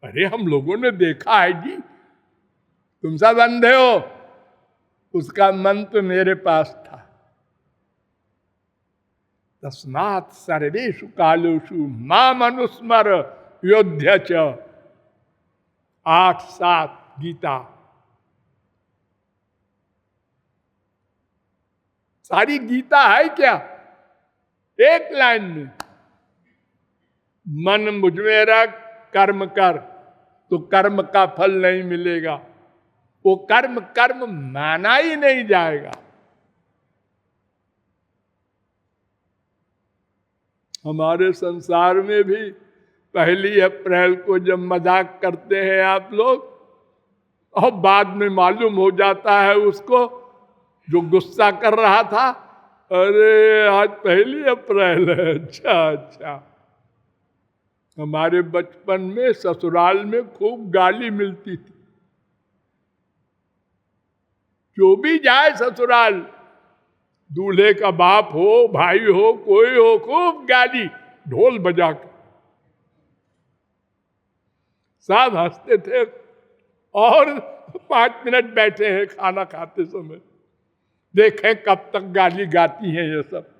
अरे हम लोगों ने देखा है जी, तुम सब अंधे हो, उसका मन तो मेरे पास था। तस्मात् सर्वेषु कालेषु माम अनुस्मर योध्य च। 8-7 गीता। सारी गीता है क्या? एक लाइन में, मन मुझ में रख, कर्म कर, तो कर्म का फल नहीं मिलेगा। वो कर्म कर्म माना ही नहीं जाएगा। हमारे संसार में भी 1 अप्रैल को जब मजाक करते हैं आप लोग, और बाद में मालूम हो जाता है उसको, जो गुस्सा कर रहा था, अरे आज 1 अप्रैल है। अच्छा। हमारे बचपन में ससुराल में खूब गाली मिलती थी। जो भी जाए ससुराल, दूल्हे का बाप हो, भाई हो, कोई हो, खूब गाली, ढोल बजा के। सब हंसते थे और 5 मिनट बैठे हैं खाना खाते समय, देखें कब तक गाली गाती हैं ये सब।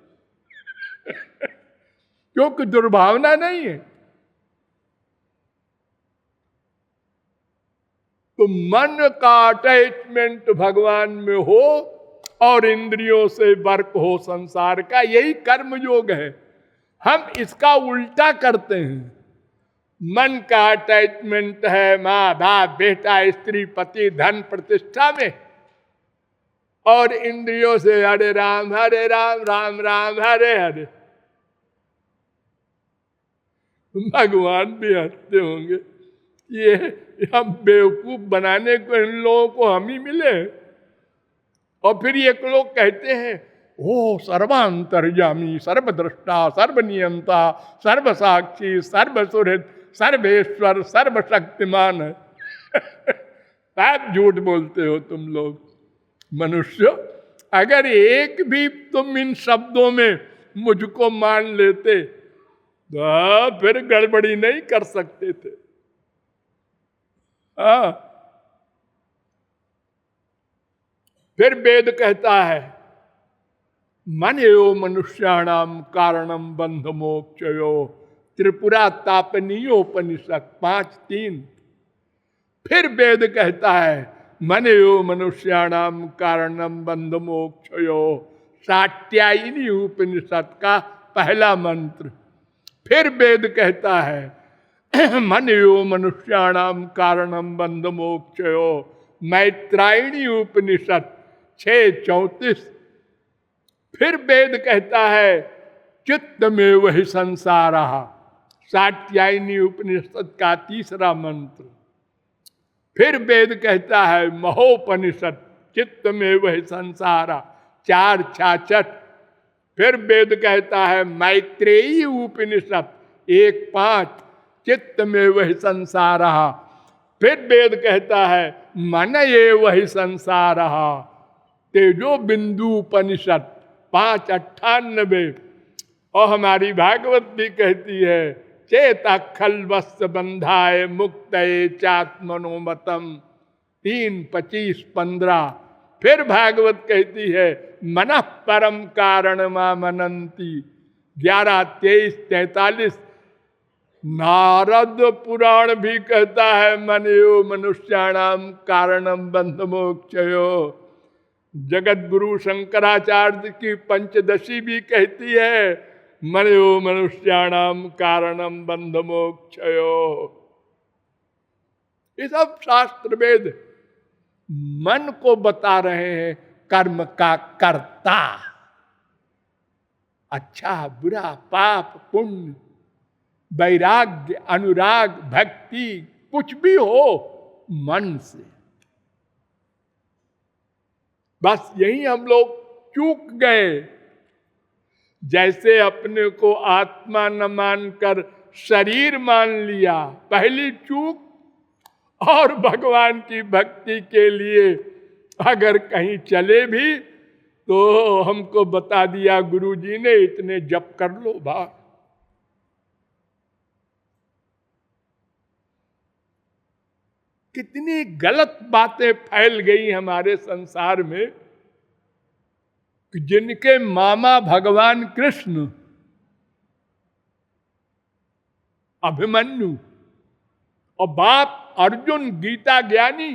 क्योंकि दुर्भावना नहीं है। तो मन का अटैचमेंट भगवान में हो और इंद्रियों से वर्क हो संसार का, यही कर्म योग है। हम इसका उल्टा करते हैं। मन का अटैचमेंट है माँ बाप बेटा स्त्री पति धन प्रतिष्ठा में, और इंद्रियों से हरे राम राम राम हरे हरे। भगवान भी हंसते होंगे, ये हम बेवकूफ बनाने को इन लोगों को हम ही मिले। और फिर एक लोग कहते हैं ओ सर्वांतर्यामी सर्वद्रष्टा सर्वनियंता सर्वसाक्षी सर्वसुहृद सर्वेश्वर सर्वशक्तिमान है। आप झूठ बोलते हो तुम लोग मनुष्य। अगर एक भी तुम इन शब्दों में मुझको मान लेते फिर गड़बड़ी नहीं कर सकते थे। हाँ, फिर वेद कहता है मन एव मनुष्याणाम कारणम बंध मोक्षयो, त्रिपुरा तापनीयोपनिषद 5:3। फिर वेद कहता है मन एव मनुष्याणाम कारणम बंध मोक्षयो, सात्यायनी उपनिषद का पहला मंत्र। फिर वेद कहता है मन एव मनुष्याणाम कारणम बंध मोक्षयो, मैत्रायणी उपनिषद 6:34। फिर वेद कहता है चित्त में वही संसार, सात्यायनी उपनिषद का तीसरा मंत्र। फिर वेद कहता है महोपनिषद चित्त में वही संसार 4:66। फिर वेद कहता है मैत्रेयी उपनिषद 1:5 चित्त में वही संसार। फिर वेद कहता है मन ये वही संसार, तेजो बिंदु उपनिषद 5:98। और हमारी भागवत भी कहती है चेता खलवस्य बंधाए मुक्तये चात्मनोमतम 3:25-15। फिर भागवत कहती है मनः परम कारण मामनंती 11:23-43। नारद पुराण भी कहता है मन एव मनुष्याणाम कारणम बंध मोक्षयो। जगत गुरु शंकराचार्य की पंचदशी भी कहती है मन एव मनुष्याणाम कारणम बंध मोक्षयो। ये सब शास्त्र वेद मन को बता रहे हैं कर्म का कर्ता, अच्छा बुरा पाप पुण्य वैराग्य अनुराग भक्ति कुछ भी हो मन से। बस यही हम लोग चूक गए, जैसे अपने को आत्मा न मानकर शरीर मान लिया पहली चूक। और भगवान की भक्ति के लिए अगर कहीं चले भी तो हमको बता दिया गुरुजी ने इतने जप कर लो भाई। कितनी गलत बातें फैल गई हमारे संसार में कि जिनके मामा भगवान कृष्ण अभिमन्यु और बाप अर्जुन गीता ज्ञानी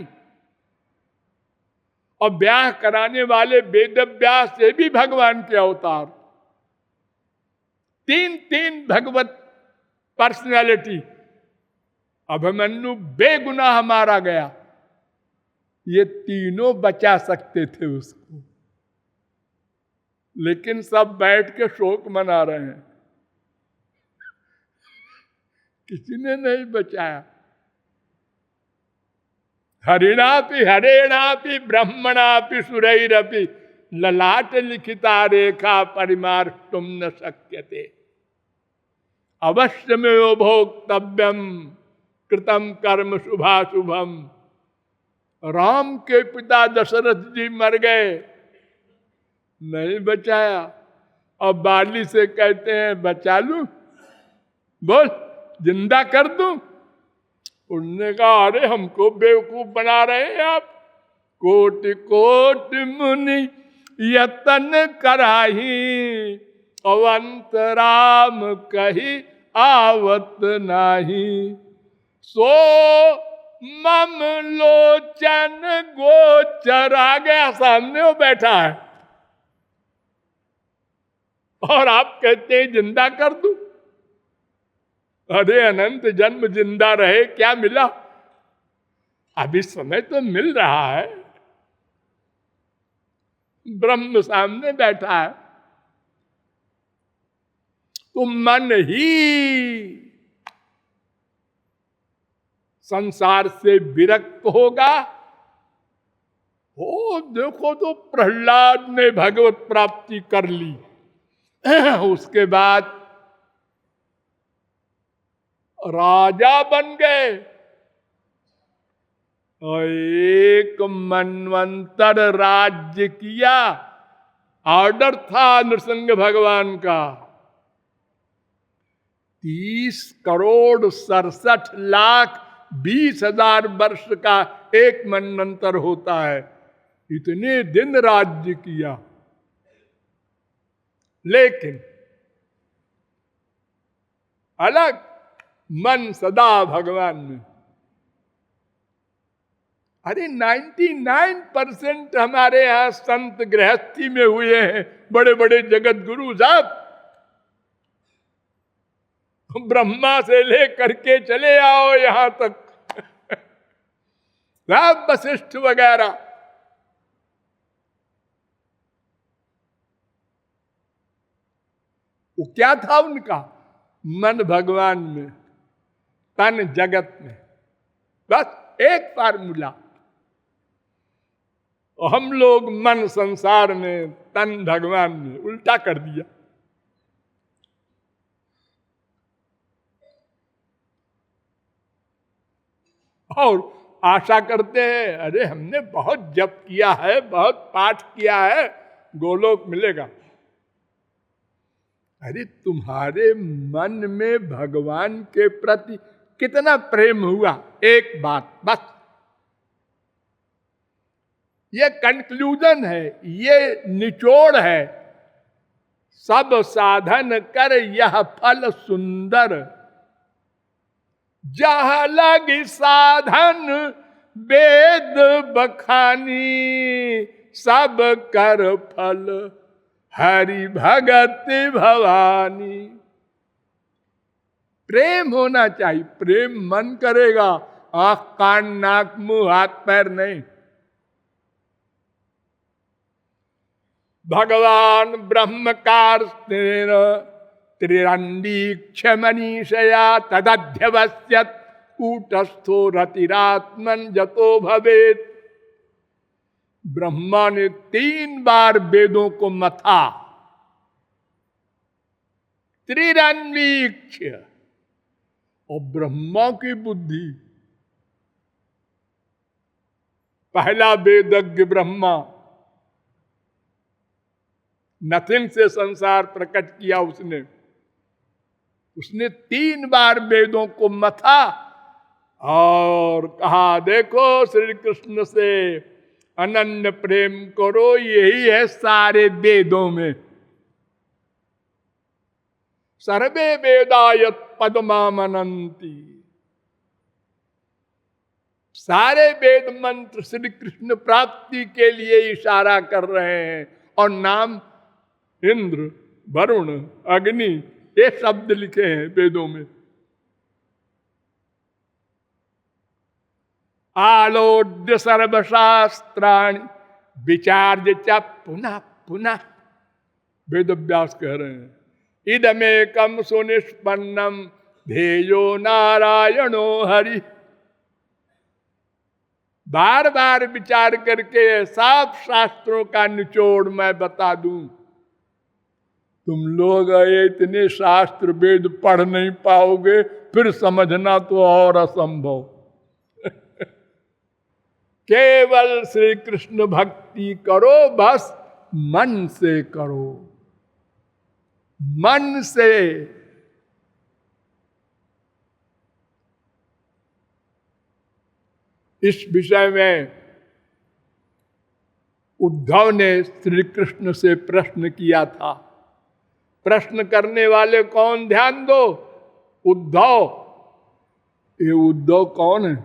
और ब्याह कराने वाले वेद व्यास से भी भगवान के अवतार, 3 भगवत पर्सनैलिटी। अभिमन्यु बेगुनाह मारा गया, ये तीनों बचा सकते थे उसको, लेकिन सब बैठ के शोक मना रहे हैं, किसी ने नहीं बचाया। हरिणापि हरेणापि ब्रह्मणापि सुरैरपि ललाट लिखिता रेखा परिमार्ष्टुम न शक्यते, अवश्यमेव भोक्तव्यम कृतम कर्म शुभाशुभम। राम के पिता दशरथ जी मर गए, नहीं बचाया। अब बाली से कहते हैं बचा लूं, बोल जिंदा कर दूं। उन्होंने कहा अरे हमको बेवकूफ बना रहे हैं आप। कोटि कोटि मुनि यतन कराही, अवंत राम कही आवत नाही। सो मम लोचन गोचर, आ गया सामने वो बैठा है और आप कहते हैं जिंदा कर दूं। अरे अनंत जन्म जिंदा रहे क्या मिला? अभी समय तो मिल रहा है, ब्रह्म सामने बैठा है। तो मन ही संसार से विरक्त होगा। हो देखो तो प्रहलाद ने भगवत प्राप्ति कर ली, उसके बाद राजा बन गए और एक मनवंतर राज्य किया। ऑर्डर था नृसिंह भगवान का, 30,67,20,000 वर्ष का एक मनवंतर होता है। इतने दिन राज्य किया, लेकिन अलग मन सदा भगवान में। अरे 99% हमारे यहां संत गृहस्थी में हुए हैं, बड़े बड़े जगत गुरु साहब। ब्रह्मा से लेकर के चले आओ यहां तक, सब वशिष्ठ वगैरह। वो क्या था उनका? मन भगवान में, तन जगत में, बस एक फार्मूला। हम लोग मन संसार में, तन भगवान में, उल्टा कर दिया। और आशा करते हैं अरे हमने बहुत जप किया है, बहुत पाठ किया है, गोलोक मिलेगा। अरे तुम्हारे मन में भगवान के प्रति कितना प्रेम हुआ, एक बात बस। ये कंक्लूजन है, ये निचोड़ है। सब साधन कर यह फल सुंदर, जहां लगी साधन वेद बखानी, सब कर फल हरि भगत भवानी। प्रेम होना चाहिए, प्रेम मन करेगा, आंख कान नाक मुंह हाथ पैर नहीं। भगवान ब्रह्मकार त्रिरंडीक्ष मनीषया तदध्यवस्यत कूटस्थो रतिरात्मन जतो भवेत। ब्रह्मा ने 3 बार वेदों को मथा, त्रिरंडीक्ष। और ब्रह्मा की बुद्धि, पहला वेदज्ञ ब्रह्मा, नथिंग से संसार प्रकट किया उसने 3 बार वेदों को मथा और कहा देखो श्री कृष्ण से अनन्य प्रेम करो, यही है सारे वेदों में। सर्वे वेदायत पद्मामनंती, सारे वेद मंत्र श्री कृष्ण प्राप्ति के लिए इशारा कर रहे हैं। और नाम इंद्र, वरुण, अग्नि, ये शब्द लिखे हैं वेदों में। आलोड्य सर्वशास्त्राणि विचार्य च पुनः पुनः, वेद व्यास कह रहे हैं इदमेकम सुनिष्पन्नम ध्येयो नारायणो हरि। बार बार विचार करके सब शास्त्रों का निचोड़ मैं बता दूं। तुम लोग इतने शास्त्र वेद पढ़ नहीं पाओगे, फिर समझना तो और असंभव। केवल श्री कृष्ण भक्ति करो, बस मन से करो, मन से। इस विषय में उद्धव ने श्री कृष्ण से प्रश्न किया था। प्रश्न करने वाले कौन, ध्यान दो, उद्धव। ये उद्धव कौन है?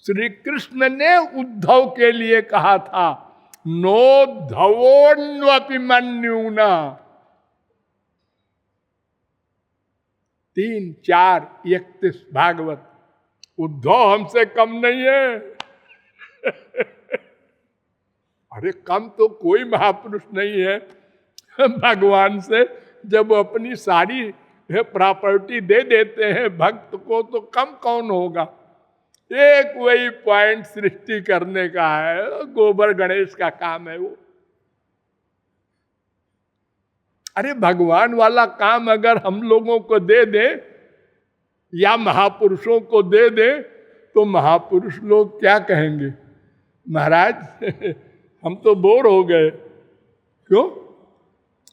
श्री कृष्ण ने उद्धव के लिए कहा था नोद्धवोन्वपिमन्युना। 3:4:31 भागवत। उद्धव हमसे कम नहीं है। अरे कम तो कोई महापुरुष नहीं है भगवान से। जब वो अपनी सारी प्रॉपर्टी दे देते हैं भक्त को, तो कम कौन होगा? एक वही पॉइंट सृष्टि करने का है, गोबर गणेश का काम है वो। अरे भगवान वाला काम अगर हम लोगों को दे दे या महापुरुषों को दे दे, तो महापुरुष लोग क्या कहेंगे? महाराज हम तो बोर हो गए। क्यों?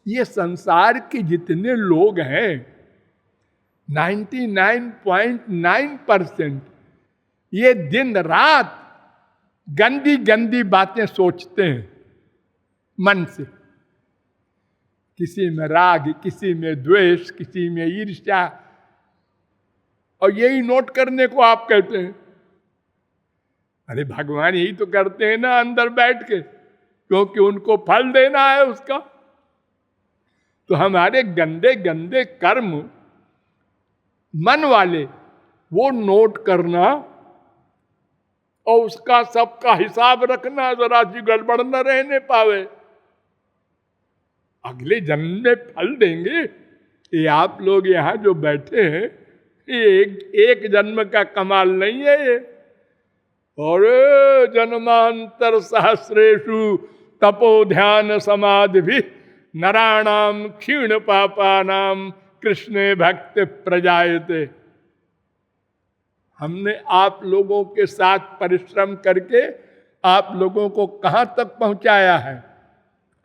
ये संसार के जितने लोग हैं 99.9% ये दिन रात गंदी गंदी बातें सोचते हैं मन से। किसी में राग, किसी में द्वेष, किसी में ईर्ष्या, और यही नोट करने को आप कहते हैं। अरे भगवान यही तो करते हैं ना अंदर बैठ के, क्योंकि उनको फल देना है उसका। तो हमारे गंदे गंदे कर्म मन वाले वो नोट करना और उसका सबका हिसाब रखना, जरा सी गड़बड़ न रहने पावे। अगले जन्म में फल देंगे। ये आप लोग यहाँ जो बैठे हैं, ये एक जन्म का कमाल नहीं है ये। और जन्मांतर सहस्रेषु तपो ध्यान समाधि भी नराणाम क्षीण पापानाम कृष्णे भक्ति प्रजायते। हमने आप लोगों के साथ परिश्रम करके आप लोगों को कहां तक पहुंचाया है।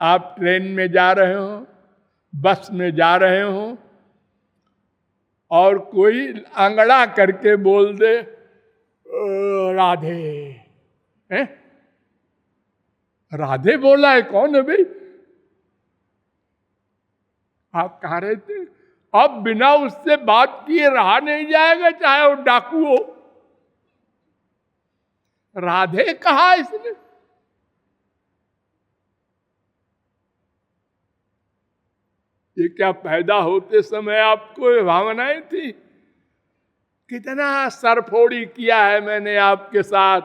आप ट्रेन में जा रहे हो, बस में जा रहे हो, और कोई आंगड़ा करके बोल दे राधे, हैं? राधे बोला है कौन है भाई? आप कहाँ रहते हैं? अब बिना उससे बात किए रहा नहीं जाएगा, चाहे वो डाकू हो। राधे कहा इसने? ये क्या पैदा होते समय आपको ये भावनाएं थी? कितना सरफोड़ी किया है मैंने आपके साथ।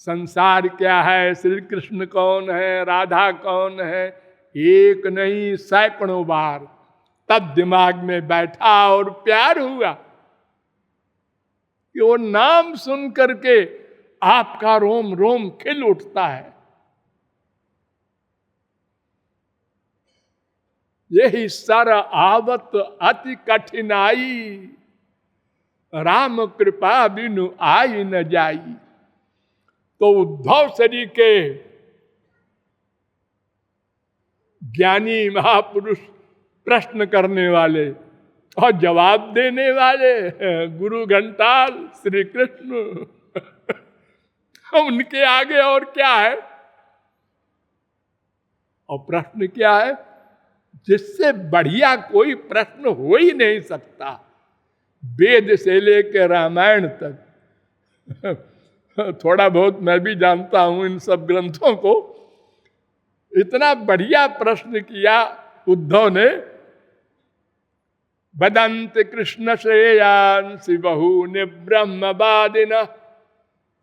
संसार क्या है, श्री कृष्ण कौन है, राधा कौन है, एक नहीं सैकड़ों बार तब दिमाग में बैठा और प्यार हुआ कि वो नाम सुन करके आपका रोम रोम खिल उठता है। यही सर आवत अति कठिनाई, राम कृपा बिनु आई न जाई। तो उद्धव श्री के ज्ञानी महापुरुष, प्रश्न करने वाले और जवाब देने वाले गुरु घंटाल श्री कृष्ण, उनके आगे और क्या है? और प्रश्न क्या है? जिससे बढ़िया कोई प्रश्न हो ही नहीं सकता। वेद से लेकर रामायण तक थोड़ा बहुत मैं भी जानता हूं इन सब ग्रंथों को। इतना बढ़िया प्रश्न किया उद्धव ने। बदंत कृष्ण श्रेयांसि बहूनि ब्रह्मवादिनः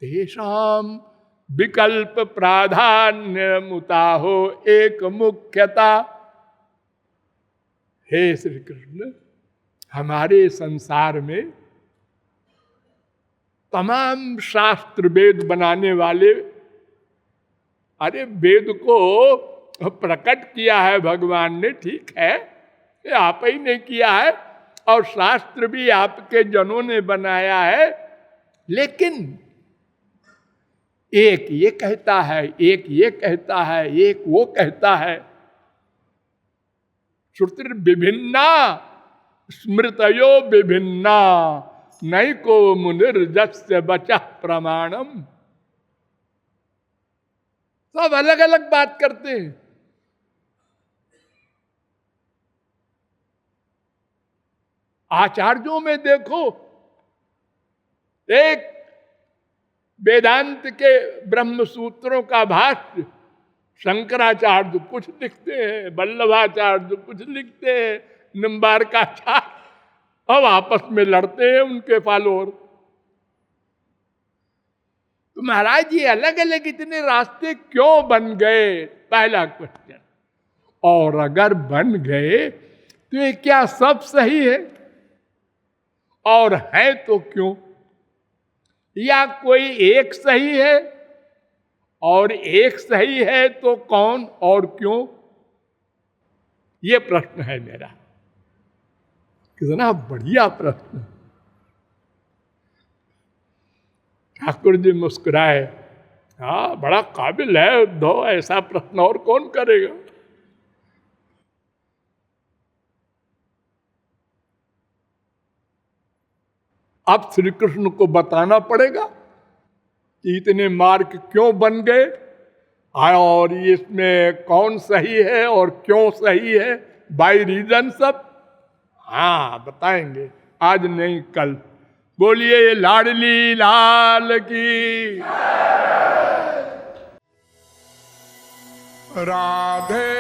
तेषां विकल्प प्राधान्य मुताहो एक मुख्यता। हे श्री कृष्ण, हमारे संसार में तमाम शास्त्र वेद बनाने वाले, अरे वेद को प्रकट किया है भगवान ने, ठीक है, ये आप ही ने किया है, और शास्त्र भी आपके जनों ने बनाया है। लेकिन एक ये कहता है, एक ये कहता है, एक वो कहता है। श्रुतिर विभिन्ना स्मृतयो विभिन्ना नैको मुनिर्जस्य बचः प्रमाणम। सब अलग अलग बात करते हैं। आचार्यों में देखो, एक वेदांत के ब्रह्म सूत्रों का भाष्य शंकराचार्य कुछ लिखते हैं, वल्लभाचार्य कुछ लिखते हैं, निम्बारकाचार्य, अब आपस में लड़ते हैं उनके फॉलोअर। तो महाराज ये अलग अलग इतने रास्ते क्यों बन गए? पहला क्वेश्चन। और अगर बन गए तो ये क्या सब सही है? और है तो क्यों? या कोई एक सही है? और एक सही है तो कौन और क्यों? ये प्रश्न है मेरा। कितना बढ़िया प्रश्न। ठाकुर जी मुस्कुराए। हाँ, बड़ा काबिल है उद्धव, ऐसा प्रश्न और कौन करेगा? अब श्री कृष्ण को बताना पड़ेगा कि इतने मार्ग क्यों बन गए और इसमें कौन सही है और क्यों सही है, बाय रीजन सब। हाँ बताएंगे, आज नहीं कल। बोलिए लाडली लाल की। राधे